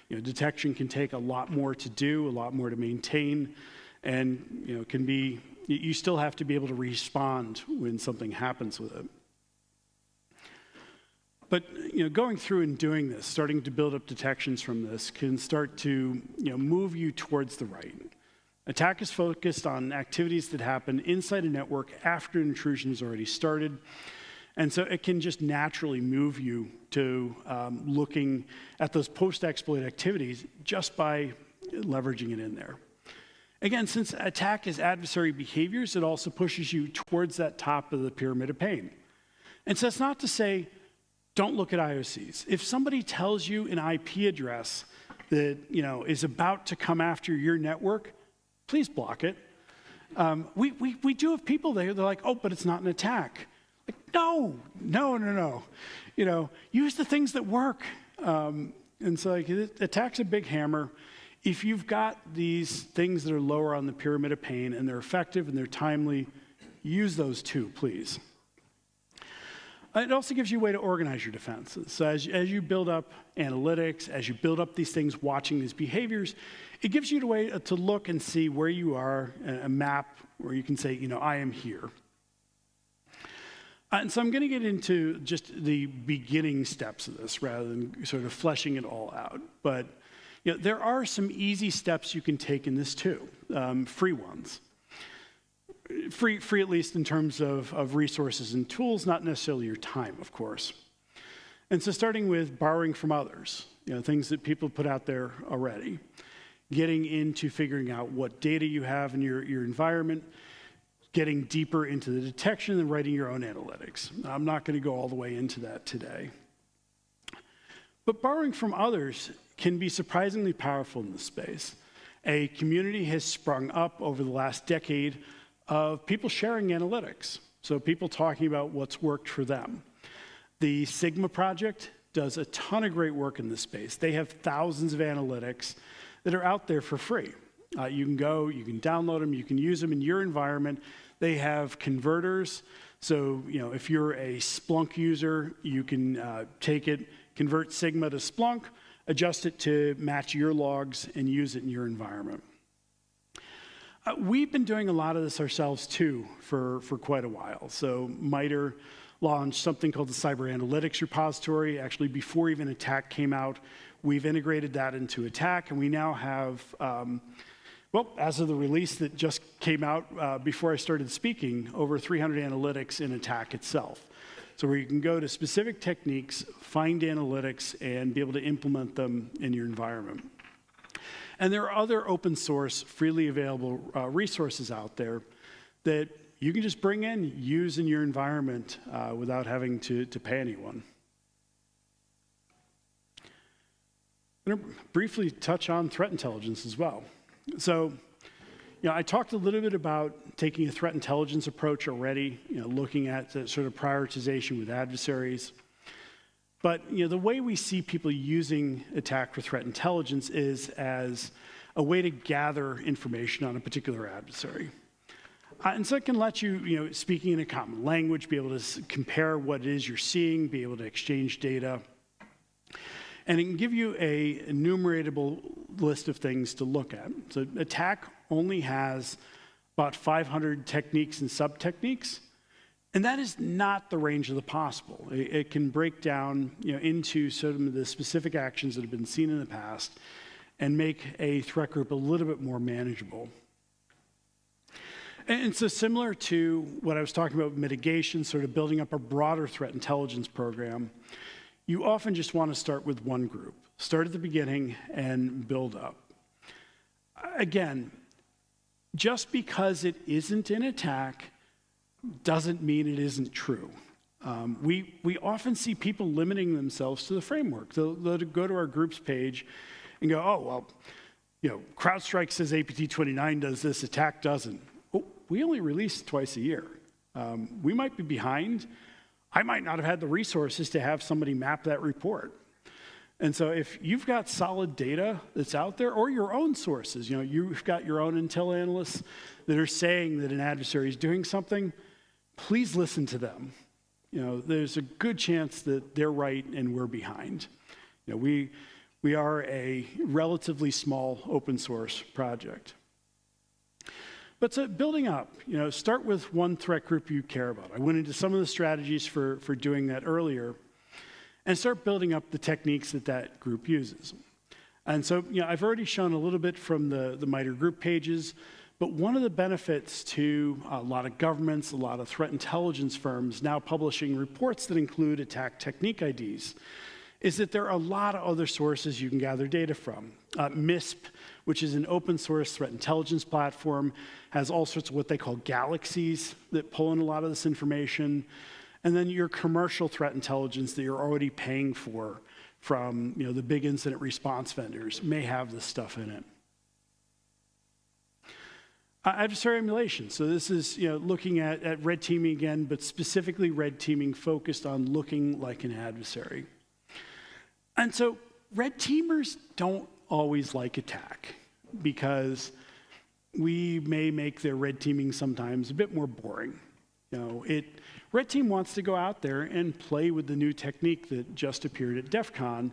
Detection can take a lot more to do, a lot more to maintain, and you still have to be able to respond when something happens with it. But going through and doing this, starting to build up detections from this, can start to move you towards the right. Attack is focused on activities that happen inside a network after an intrusion has already started, and so it can just naturally move you to looking at those post-exploit activities just by leveraging it in there. Again, since attack is adversary behaviors, it also pushes you towards that top of the pyramid of pain. And so it's not to say, don't look at IOCs. If somebody tells you an IP address that is about to come after your network, please block it. We do have people there, they're like, oh, but it's not an attack. Like, no. Use the things that work. And so attack's a big hammer. If you've got these things that are lower on the pyramid of pain and they're effective and they're timely, use those too, please. It also gives you a way to organize your defenses. So as you build up analytics, as you build up these things, watching these behaviors, it gives you a way to look and see where you are, a map where you can say, I am here. And so I'm going to get into just the beginning steps of this rather than sort of fleshing it all out. But there are some easy steps you can take in this too, free ones. Free at least in terms of resources and tools, not necessarily your time, of course. And so starting with borrowing from others, things that people put out there already. Getting into figuring out what data you have in your environment, getting deeper into the detection and writing your own analytics. I'm not going to go all the way into that today. But borrowing from others can be surprisingly powerful in this space. A community has sprung up over the last decade of people sharing analytics. So people talking about what's worked for them. The Sigma project does a ton of great work in this space. They have thousands of analytics that are out there for free. You can go, you can download them, you can use them in your environment. They have converters. So, if you're a Splunk user, you can take it, convert Sigma to Splunk, adjust it to match your logs, and use it in your environment. We've been doing a lot of this ourselves, too, for quite a while. So MITRE launched something called the Cyber Analytics Repository. Actually, before even Attack came out, we've integrated that into Attack, and we now have, as of the release that just came out before I started speaking, over 300 analytics in Attack itself. So where you can go to specific techniques, find analytics, and be able to implement them in your environment. And there are other open source, freely available resources out there that you can just bring in, use in your environment without having to pay anyone. I'm going to briefly touch on threat intelligence as well. So, I talked a little bit about taking a threat intelligence approach already, looking at the sort of prioritization with adversaries. But the way we see people using Attack for threat intelligence is as a way to gather information on a particular adversary. And so it can let you, speaking in a common language, be able to compare what it is you're seeing, be able to exchange data. And it can give you a enumeratable list of things to look at. So attack only has about 500 techniques and sub-techniques, and that is not the range of the possible. It can break down into sort of the specific actions that have been seen in the past and make a threat group a little bit more manageable. And so similar to what I was talking about with mitigation, sort of building up a broader threat intelligence program, you often just want to start with one group. Start at the beginning and build up. Again, just because it isn't an attack doesn't mean it isn't true. We often see people limiting themselves to the framework. They'll go to our groups page and go, oh, well, CrowdStrike says APT29 does this, attack doesn't. Oh, we only release twice a year. We might be behind. I might not have had the resources to have somebody map that report. And so if you've got solid data that's out there, or your own sources, you've got your own intel analysts that are saying that an adversary is doing something, please listen to them. There's a good chance that they're right and we're behind. We are a relatively small open source project. But so building up, start with one threat group you care about. I went into some of the strategies for doing that earlier, and start building up the techniques that group uses. And so, I've already shown a little bit from the MITRE group pages, but one of the benefits to a lot of governments, a lot of threat intelligence firms now publishing reports that include attack technique IDs is that there are a lot of other sources you can gather data from. MISP, which is an open source threat intelligence platform, has all sorts of what they call galaxies that pull in a lot of this information. And then your commercial threat intelligence that you're already paying for from the big incident response vendors may have this stuff in it. Adversary emulation. So this is looking at red teaming again, but specifically red teaming focused on looking like an adversary. And so red teamers don't always like attack because we may make their red teaming sometimes a bit more boring. Red team wants to go out there and play with the new technique that just appeared at DEF CON,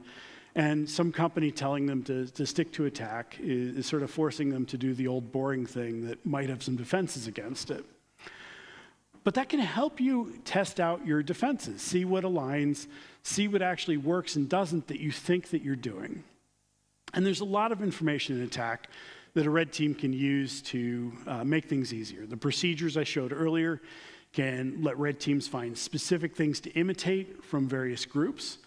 and some company telling them to stick to attack is sort of forcing them to do the old boring thing that might have some defenses against it. But that can help you test out your defenses, see what aligns, see what actually works and doesn't that you think that you're doing. And there's a lot of information in attack that a red team can use to make things easier. The procedures I showed earlier can let red teams find specific things to imitate from various groups,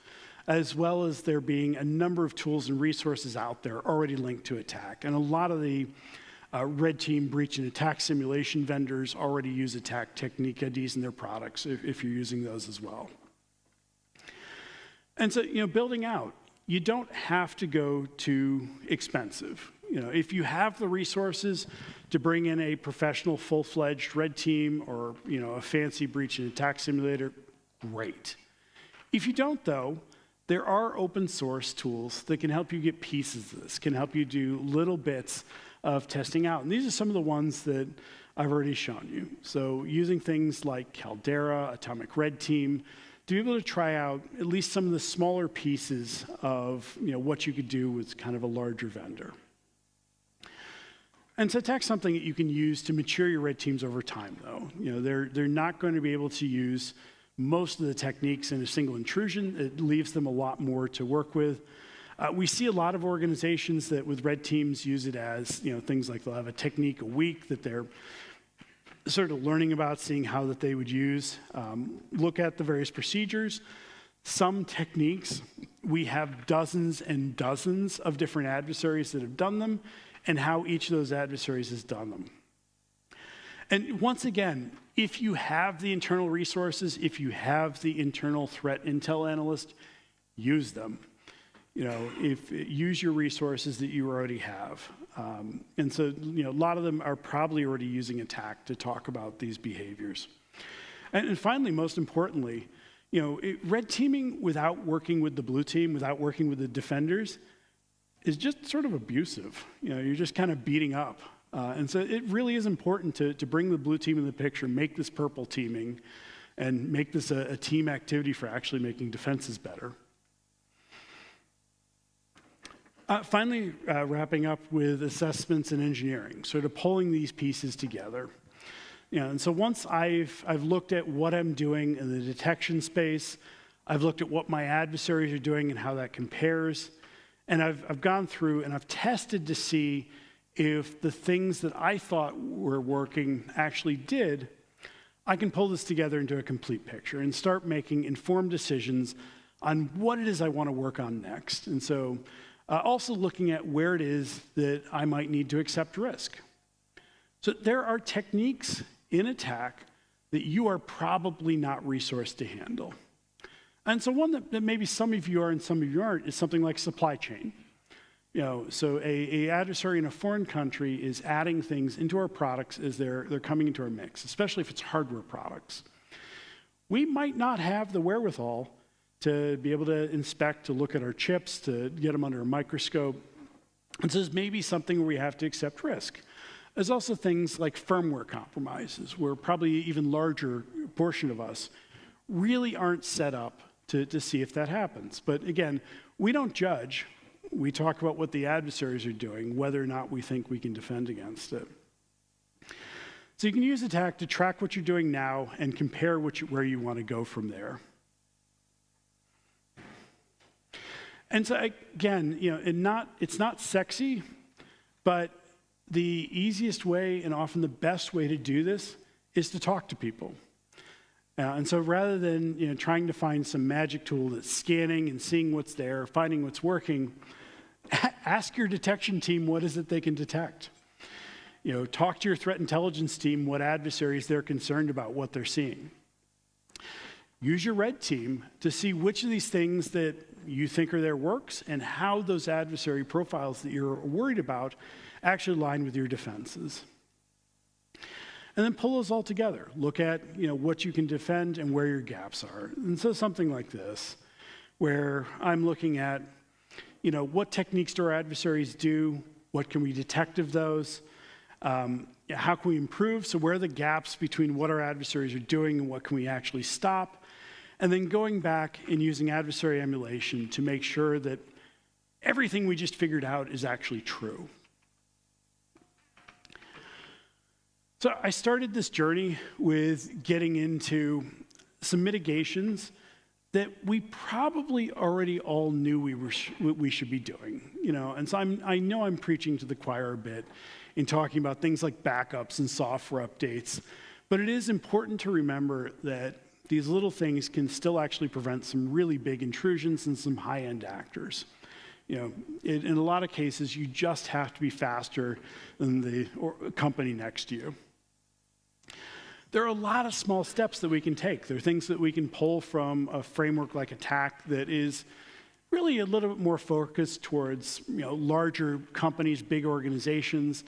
as well as there being a number of tools and resources out there already linked to attack. And a lot of the red team breach and attack simulation vendors already use attack technique IDs in their products if you're using those as well. And so, building out, you don't have to go too expensive. If you have the resources to bring in a professional, full-fledged red team or, a fancy breach and attack simulator, great. If you don't, though, there are open source tools that can help you get pieces of this, can help you do little bits of testing out. And these are some of the ones that I've already shown you. So using things like Caldera, Atomic Red Team, to be able to try out at least some of the smaller pieces of what you could do with kind of a larger vendor. And so attack's something that you can use to mature your red teams over time, though. They're not going to be able to use most of the techniques in a single intrusion. It leaves them a lot more to work with. We see a lot of organizations that with red teams use it as, things like they'll have a technique a week that they're sort of learning about, seeing how that they would use. Look at the various procedures. Some techniques, we have dozens and dozens of different adversaries that have done them, and how each of those adversaries has done them. And once again, if you have the internal resources, if you have the internal threat intel analyst, use them. Use your resources that you already have. And so, a lot of them are probably already using attack to talk about these behaviors. And finally, most importantly, red teaming without working with the blue team, without working with the defenders, is just sort of abusive. You're just kind of beating up And so it really is important to bring the blue team in the picture, make this purple teaming, and make this a team activity for actually making defenses better. Finally, wrapping up with assessments and engineering, sort of pulling these pieces together. And so once I've looked at what I'm doing in the detection space, I've looked at what my adversaries are doing and how that compares, and I've gone through and I've tested to see if the things that I thought were working actually did. I can pull this together into a complete picture and start making informed decisions on what it is I want to work on next. And so also looking at where it is that I might need to accept risk. So there are techniques in attack that you are probably not resourced to handle. And so one that maybe some of you are and some of you aren't is something like supply chain. So a adversary in a foreign country is adding things into our products as they're coming into our mix, especially if it's hardware products. We might not have the wherewithal to be able to inspect, to look at our chips, to get them under a microscope. And so there's maybe something where we have to accept risk. There's also things like firmware compromises, where probably even larger portion of us really aren't set up to see if that happens. But again, we don't judge. We talk about what the adversaries are doing, whether or not we think we can defend against it. So you can use attack to track what you're doing now and compare where you want to go from there. And so again, it's not sexy, but the easiest way and often the best way to do this is to talk to people. And so rather than trying to find some magic tool that's scanning and seeing what's there, finding what's working, ask your detection team what is it they can detect. Talk to your threat intelligence team what adversaries they're concerned about, what they're seeing. Use your red team to see which of these things that you think are there works and how those adversary profiles that you're worried about actually align with your defenses. And then pull those all together. Look at what you can defend and where your gaps are. And so something like this, where I'm looking at what techniques do our adversaries do, what can we detect of those, how can we improve, so where are the gaps between what our adversaries are doing and what can we actually stop, and then going back and using adversary emulation to make sure that everything we just figured out is actually true. So I started this journey with getting into some mitigations that we probably already all knew we should be doing, And so I know I'm preaching to the choir a bit in talking about things like backups and software updates, but it is important to remember that these little things can still actually prevent some really big intrusions and some high-end actors. In a lot of cases, you just have to be faster than the company next to you. There are a lot of small steps that we can take. There are things that we can pull from a framework like attack that is really a little bit more focused towards larger companies, big organizations,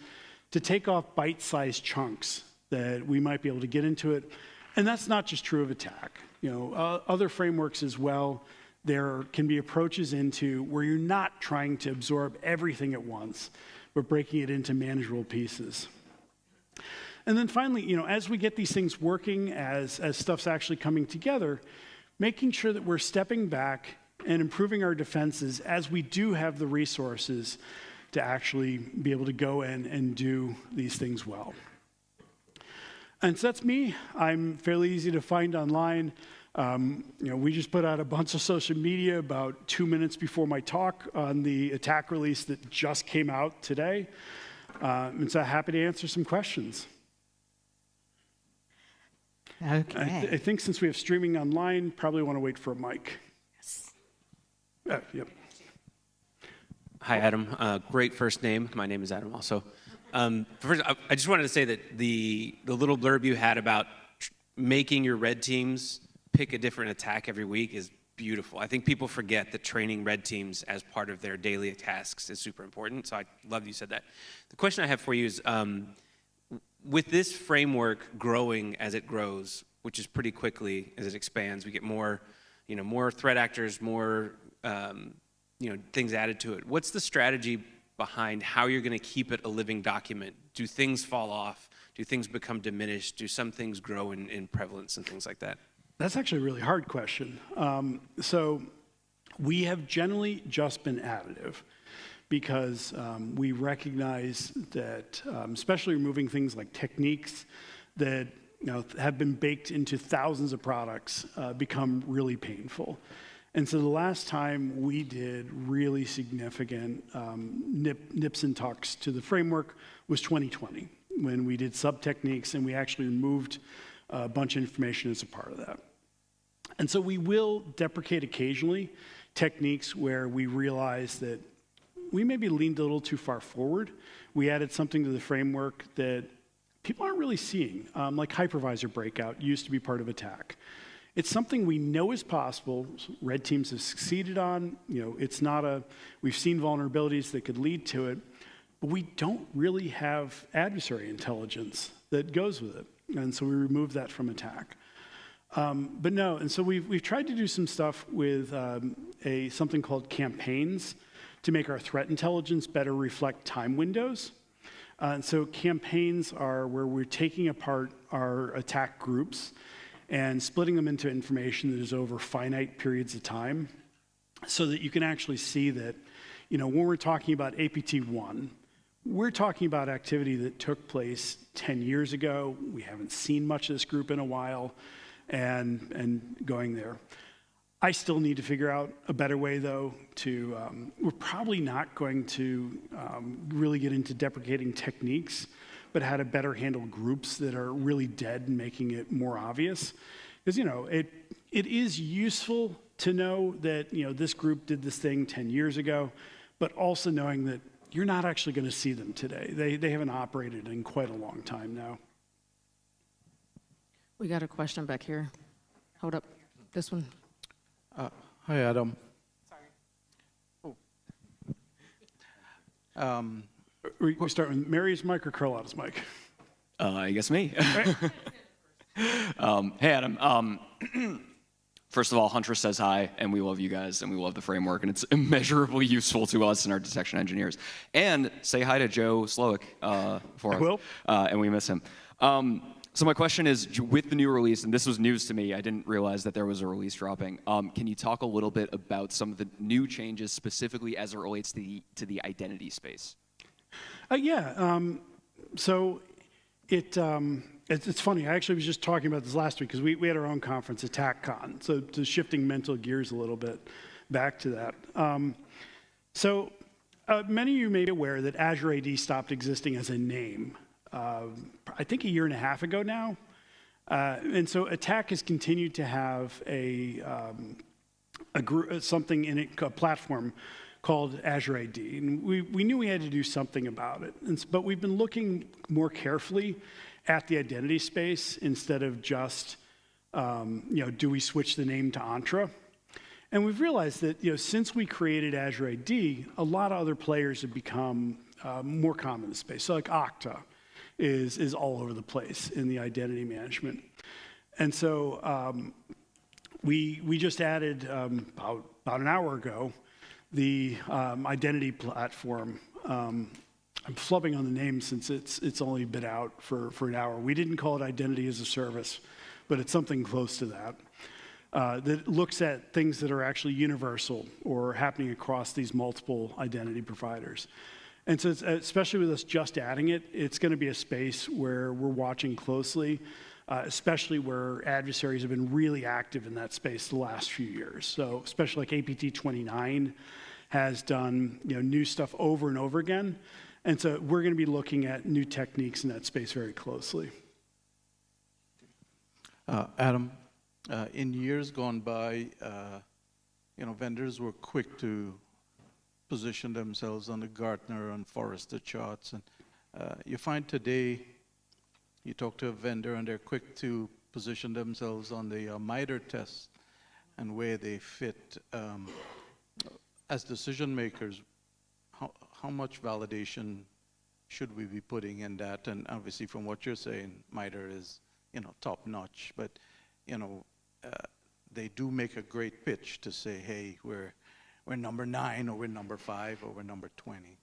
to take off bite-sized chunks that we might be able to get into it. And that's not just true of attack. Other frameworks as well, there can be approaches into where you're not trying to absorb everything at once, but breaking it into manageable pieces. And then finally, as we get these things working, as stuff's actually coming together, making sure that we're stepping back and improving our defenses as we do have the resources to actually be able to go in and do these things well. And so that's me. I'm fairly easy to find online. We just put out a bunch of social media about 2 minutes before my talk on the attack release that just came out today. And so happy to answer some questions. Okay. I think since we have streaming online, probably want to wait for a mic. Yes. Yep. Hi, Adam. Great first name. My name is Adam also. First, I just wanted to say that the little blurb you had about making your red teams pick a different attack every week is beautiful. I think people forget that training red teams as part of their daily tasks is super important, so I love you said that. The question I have for you is, with this framework growing as it grows, which is pretty quickly as it expands, we get more threat actors, more things added to it. What's the strategy behind how you're going to keep it a living document? Do things fall off? Do things become diminished? Do some things grow in prevalence and things like that? That's actually a really hard question. So we have generally just been additive because we recognize that, especially removing things like techniques that have been baked into thousands of products, become really painful. And so the last time we did really significant nips and tucks to the framework was 2020, when we did sub-techniques and we actually removed a bunch of information as a part of that. And so we will deprecate occasionally techniques where we realize that we maybe leaned a little too far forward. We added something to the framework that people aren't really seeing, like hypervisor breakout used to be part of attack. It's something we know is possible. Red teams have succeeded on. It's not we've seen vulnerabilities that could lead to it, but we don't really have adversary intelligence that goes with it. And so we removed that from attack. But no, and so we've tried to do some stuff with something called campaigns to make our threat intelligence better reflect time windows. And so campaigns are where we're taking apart our attack groups and splitting them into information that is over finite periods of time so that you can actually see that, when we're talking about APT1, we're talking about activity that took place 10 years ago. We haven't seen much of this group in a while and going there. I still need to figure out a better way, though, we're probably not going to really get into deprecating techniques, but how to better handle groups that are really dead and making it more obvious. Because, it is useful to know that, this group did this thing 10 years ago, but also knowing that you're not actually going to see them today. They haven't operated in quite a long time now. We got a question back here. Hold up. This one. Hi, Adam. Sorry. We start with Mary's mic or Carlotta's mic? I guess me. Right. Hey, Adam. First of all, Huntress says hi, and we love you guys, and we love the framework, and it's immeasurably useful to us and our detection engineers. And say hi to Joe Slowick for us. I will. And we miss him. So my question is, with the new release, and this was news to me, I didn't realize that there was a release dropping. Can you talk a little bit about some of the new changes, specifically as it relates to the identity space? Yeah. So it's funny. I actually was just talking about this last week because we had our own conference, AttackCon. So to shifting mental gears a little bit back to that. So many of you may be aware that Azure AD stopped existing as a name. I think a year and a half ago now. And so Attack has continued to have something in it, a platform called Azure AD. And we knew we had to do something about it. But we've been looking more carefully at the identity space instead of just, do we switch the name to Entra? And we've realized that, since we created Azure AD, a lot of other players have become more common in the space. So like Okta is all over the place in the identity management. And so we just added about an hour ago the identity platform. I'm flubbing on the name since it's only been out for an hour. We didn't call it identity as a service, but it's something close to that. That looks at things that are actually universal or happening across these multiple identity providers. And so especially with us just adding it, it's going to be a space where we're watching closely, especially where adversaries have been really active in that space the last few years. So especially like APT 29 has done new stuff over and over again. And so we're going to be looking at new techniques in that space very closely. Adam, in years gone by, vendors were quick to position themselves on the Gartner and Forrester charts. And you find today, you talk to a vendor and they're quick to position themselves on the MITRE test and where they fit. As decision makers, how much validation should we be putting in that? And obviously from what you're saying, MITRE is top notch, but they do make a great pitch to say, hey, we're number 9 or we're number 5 or we're number 20.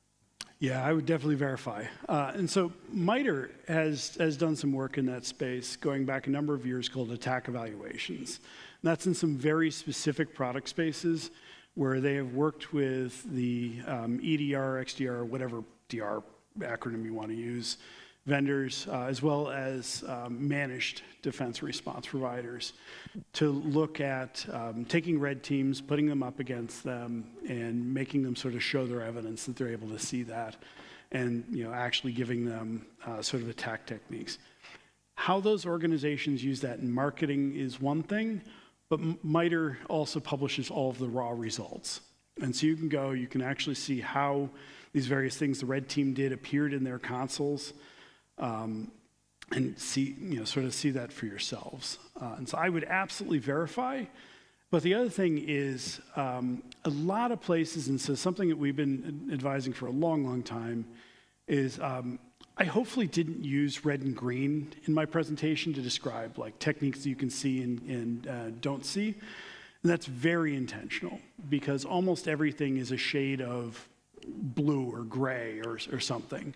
Yeah, I would definitely verify. And so MITRE has done some work in that space going back a number of years called attack evaluations. And that's in some very specific product spaces where they have worked with the EDR, XDR, whatever DR acronym you want to use, vendors, as well as managed defense response providers to look at taking red teams, putting them up against them, and making them sort of show their evidence that they're able to see that, and actually giving them sort of attack techniques. How those organizations use that in marketing is one thing, but MITRE also publishes all of the raw results. And so you can actually see how these various things the red team did appeared in their consoles, and see, sort of see that for yourselves. And so I would absolutely verify. But the other thing is a lot of places, and so something that we've been advising for a long, long time is I hopefully didn't use red and green in my presentation to describe like techniques that you can see and don't see. And that's very intentional because almost everything is a shade of blue or gray or something.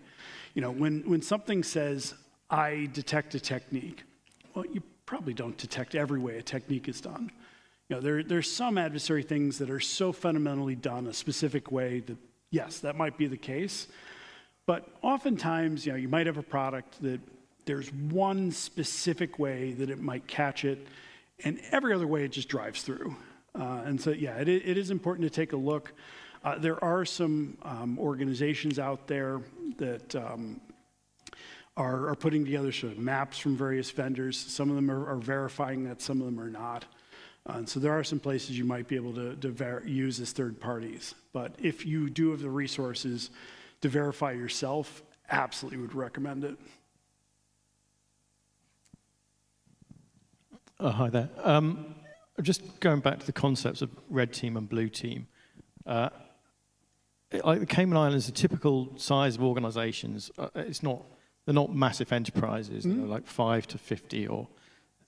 When something says, I detect a technique, well, you probably don't detect every way a technique is done. There's some adversary things that are so fundamentally done a specific way that, yes, that might be the case. But oftentimes, you might have a product that there's one specific way that it might catch it, and every other way it just drives through. And so, yeah, it is important to take a look. There are some organizations out there that are putting together sort of maps from various vendors. Some of them are verifying that, some of them are not. And so there are some places you might be able to use as third parties. But if you do have the resources to verify yourself, absolutely would recommend it. Hi there. Just going back to the concepts of red team and blue team. Like the Cayman Islands, the typical size of organizations, they're not massive enterprises. They're like 5 to 50 or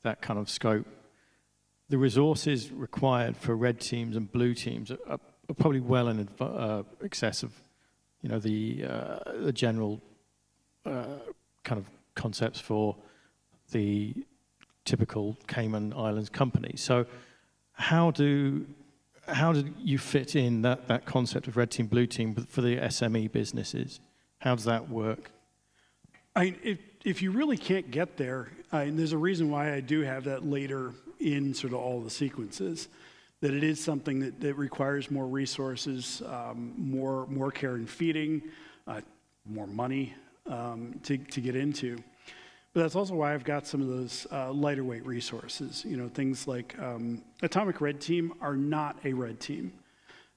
that kind of scope. The resources required for red teams and blue teams are probably well in excess of the general kind of concepts for the typical Cayman Islands company. So how do you fit in that concept of red team, blue team for the SME businesses? How does that work? If you really can't get there, there's a reason why I do have that later in sort of all the sequences, that it is something that requires more resources, more care and feeding, more money to get into. But that's also why I've got some of those lighter weight resources. Things like Atomic Red Team are not a red team.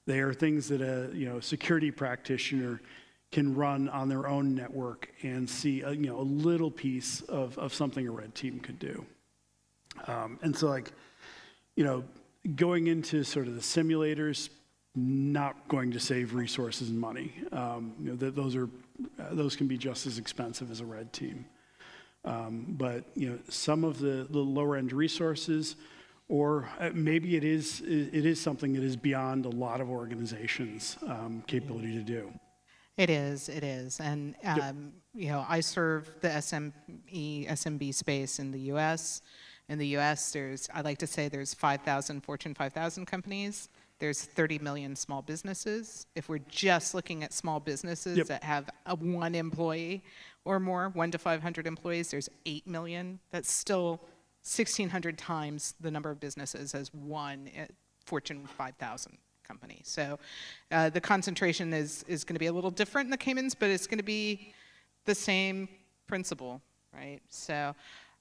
They are things that a security practitioner can run on their own network and see a little piece of something a red team could do. And so going into sort of the simulators, not going to save resources and money. Those can be just as expensive as a red team. But some of the lower end resources, or maybe it is something that is beyond a lot of organizations' capability to do. It is, and I serve the SMB space in the U.S. In the U.S., I like to say there's 5,000 Fortune 5,000 companies. There's 30 million small businesses. If we're just looking at small businesses that have one employee or more, 1 to 500 employees, there's 8 million. That's still 1,600 times the number of businesses as one Fortune 5,000 company. So the concentration is going to be a little different in the Caymans, but it's going to be the same principle, right? So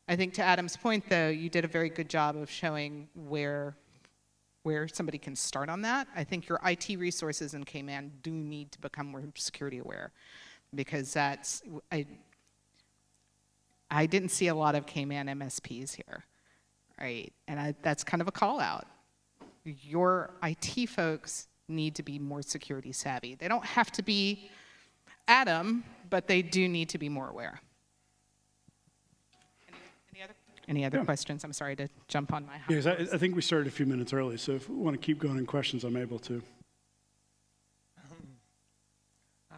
I think to Adam's point, though, you did a very good job of showing where somebody can start on that. I think your IT resources in Cayman do need to become more security aware, because I didn't see a lot of Cayman MSPs here, right? And that's kind of a call out. Your IT folks need to be more security savvy. They don't have to be Adam, but they do need to be more aware. Any other questions? I'm sorry to jump on my high horse. Yes, I think we started a few minutes early, so if we want to keep going in questions, I'm able to.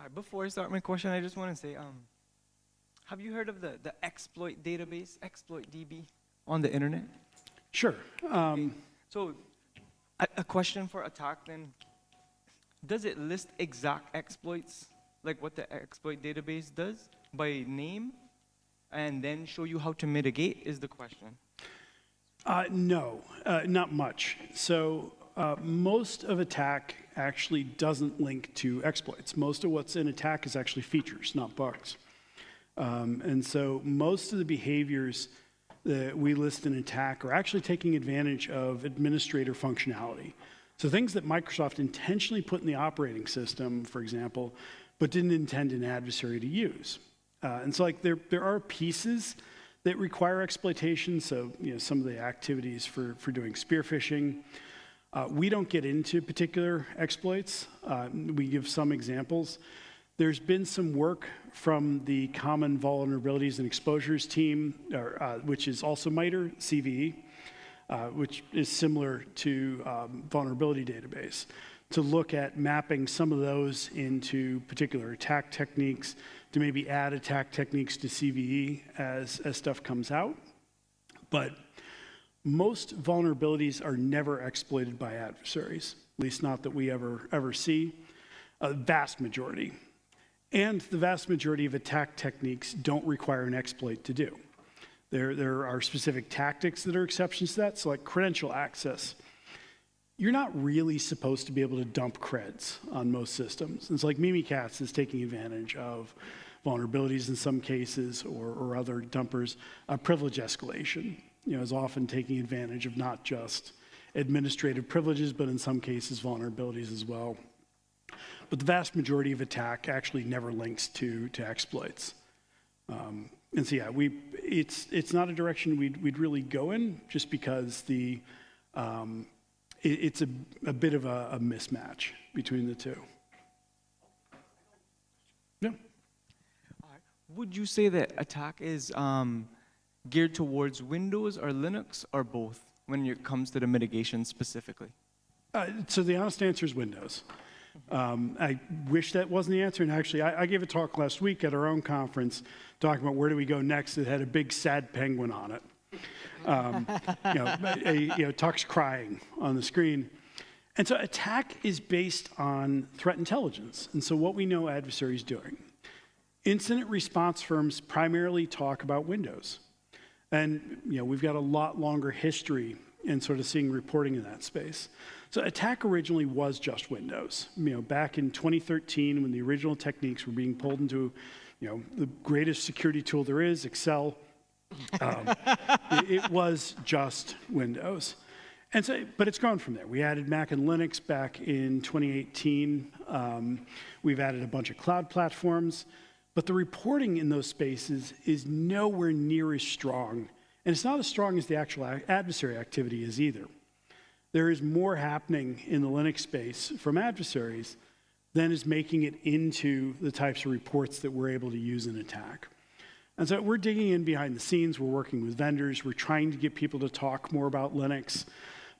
Before I start my question, I just want to say, have you heard of the exploit database, exploit DB, on the internet? Sure. So, a question for attack then, does it list exact exploits, like what the exploit database does, by name, and then show you how to mitigate, is the question? No, not much. So most of attack actually doesn't link to exploits. Most of what's in attack is actually features, not bugs. And so most of the behaviors that we list in attack are actually taking advantage of administrator functionality. So things that Microsoft intentionally put in the operating system, for example, but didn't intend an adversary to use. And so like there are pieces that require exploitation. So some of the activities for doing spear phishing. We don't get into particular exploits. We give some examples. There's been some work from the Common Vulnerabilities and Exposures team, which is also MITRE, CVE, which is similar to vulnerability database, to look at mapping some of those into particular attack techniques, to maybe add attack techniques to CVE as stuff comes out. But most vulnerabilities are never exploited by adversaries, at least not that we ever see. A vast majority. And the vast majority of attack techniques don't require an exploit to do. There are specific tactics that are exceptions to that, so like credential access. You're not really supposed to be able to dump creds on most systems. It's like Mimikatz is taking advantage of vulnerabilities in some cases, or other dumpers. Privilege escalation, is often taking advantage of not just administrative privileges, but in some cases vulnerabilities as well. But the vast majority of attack actually never links to exploits. And so yeah, it's not a direction we'd really go in, just because it's a bit of a mismatch between the two. Yeah. Would you say that attack is geared towards Windows or Linux or both when it comes to the mitigation specifically? So the honest answer is Windows. I wish that wasn't the answer. And actually, I gave a talk last week at our own conference talking about where do we go next. It had a big sad penguin on it. Tuck's crying on the screen. And so attack is based on threat intelligence. And so what we know adversaries doing. Incident response firms primarily talk about Windows. And we've got a lot longer history in sort of seeing reporting in that space. So attack originally was just Windows. Back in 2013, when the original techniques were being pulled into, the greatest security tool there is, Excel, it was just Windows. And so, but it's grown from there. We added Mac and Linux back in 2018. We've added a bunch of cloud platforms. But the reporting in those spaces is nowhere near as strong. And it's not as strong as the actual adversary activity is either. There is more happening in the Linux space from adversaries than is making it into the types of reports that we're able to use in attack. And so we're digging in behind the scenes. We're working with vendors. We're trying to get people to talk more about Linux.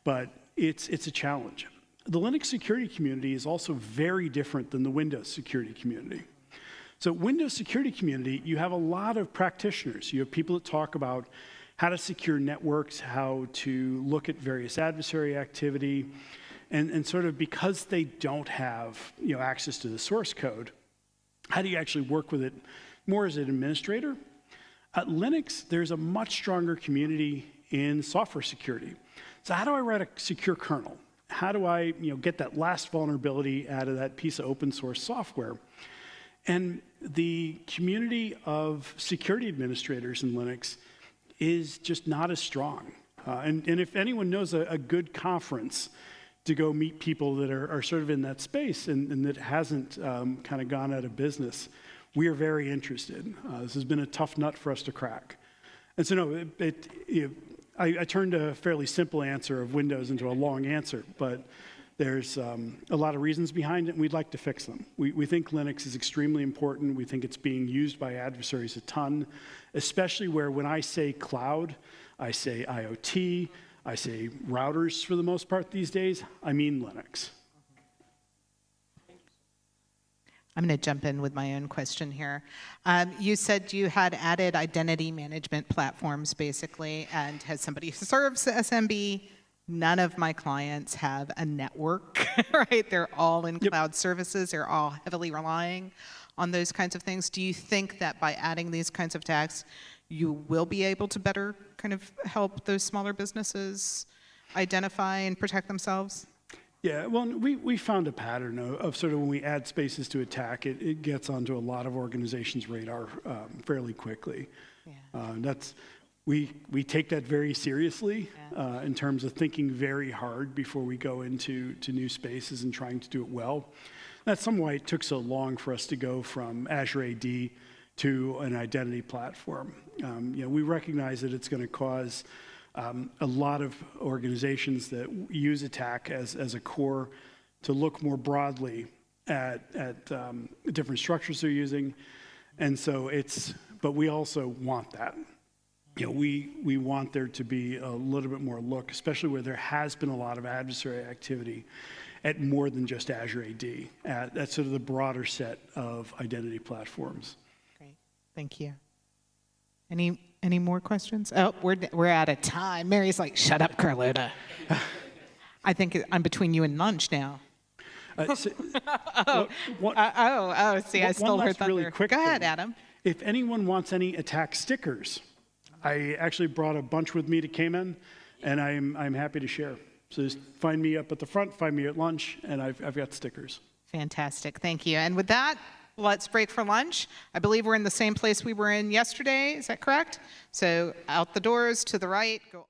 But it's a challenge. The Linux security community is also very different than the Windows security community. So Windows security community, you have a lot of practitioners. You have people that talk about how to secure networks, how to look at various adversary activity, and sort of because they don't have access to the source code, how do you actually work with it more as an administrator? At Linux, there's a much stronger community in software security. So how do I write a secure kernel? How do I get that last vulnerability out of that piece of open source software? And the community of security administrators in Linux is just not as strong. And if anyone knows a good conference to go meet people that are sort of in that space and that hasn't kind of gone out of business, we are very interested. This has been a tough nut for us to crack. And so no, I turned a fairly simple answer of Windows into a long answer, but there's a lot of reasons behind it, and we'd like to fix them. We think Linux is extremely important. We think it's being used by adversaries a ton, especially where when I say cloud, I say IoT, I say routers for the most part these days, I mean Linux. I'm going to jump in with my own question here. You said you had added identity management platforms, basically, and as somebody who serves the SMB, none of my clients have a network, right? They're all in cloud services. They're all heavily relying on those kinds of things. Do you think that by adding these kinds of tags, you will be able to better kind of help those smaller businesses identify and protect themselves? Yeah, well, we found a pattern of sort of when we add spaces to attack, it gets onto a lot of organizations' radar fairly quickly. Yeah. We take that very seriously in terms of thinking very hard before we go into new spaces and trying to do it well. That's some why it took so long for us to go from Azure AD to an identity platform. We recognize that it's going to cause a lot of organizations that use attack as a core to look more broadly at different structures they're using. And so but we also want that. We want there to be a little bit more look, especially where there has been a lot of adversary activity at more than just Azure AD, at sort of the broader set of identity platforms. Great, thank you. Any more questions? Oh, we're out of time. Mary's like, shut up, Carlota. I think I'm between you and lunch now. See, I stole her thunder. Really quick Go ahead, thing. Adam. If anyone wants any attack stickers, I actually brought a bunch with me to Cayman, and I'm happy to share. So just find me up at the front, find me at lunch, and I've got stickers. Fantastic, thank you. And with that, let's break for lunch. I believe we're in the same place we were in yesterday, is that correct? So out the doors to the right, go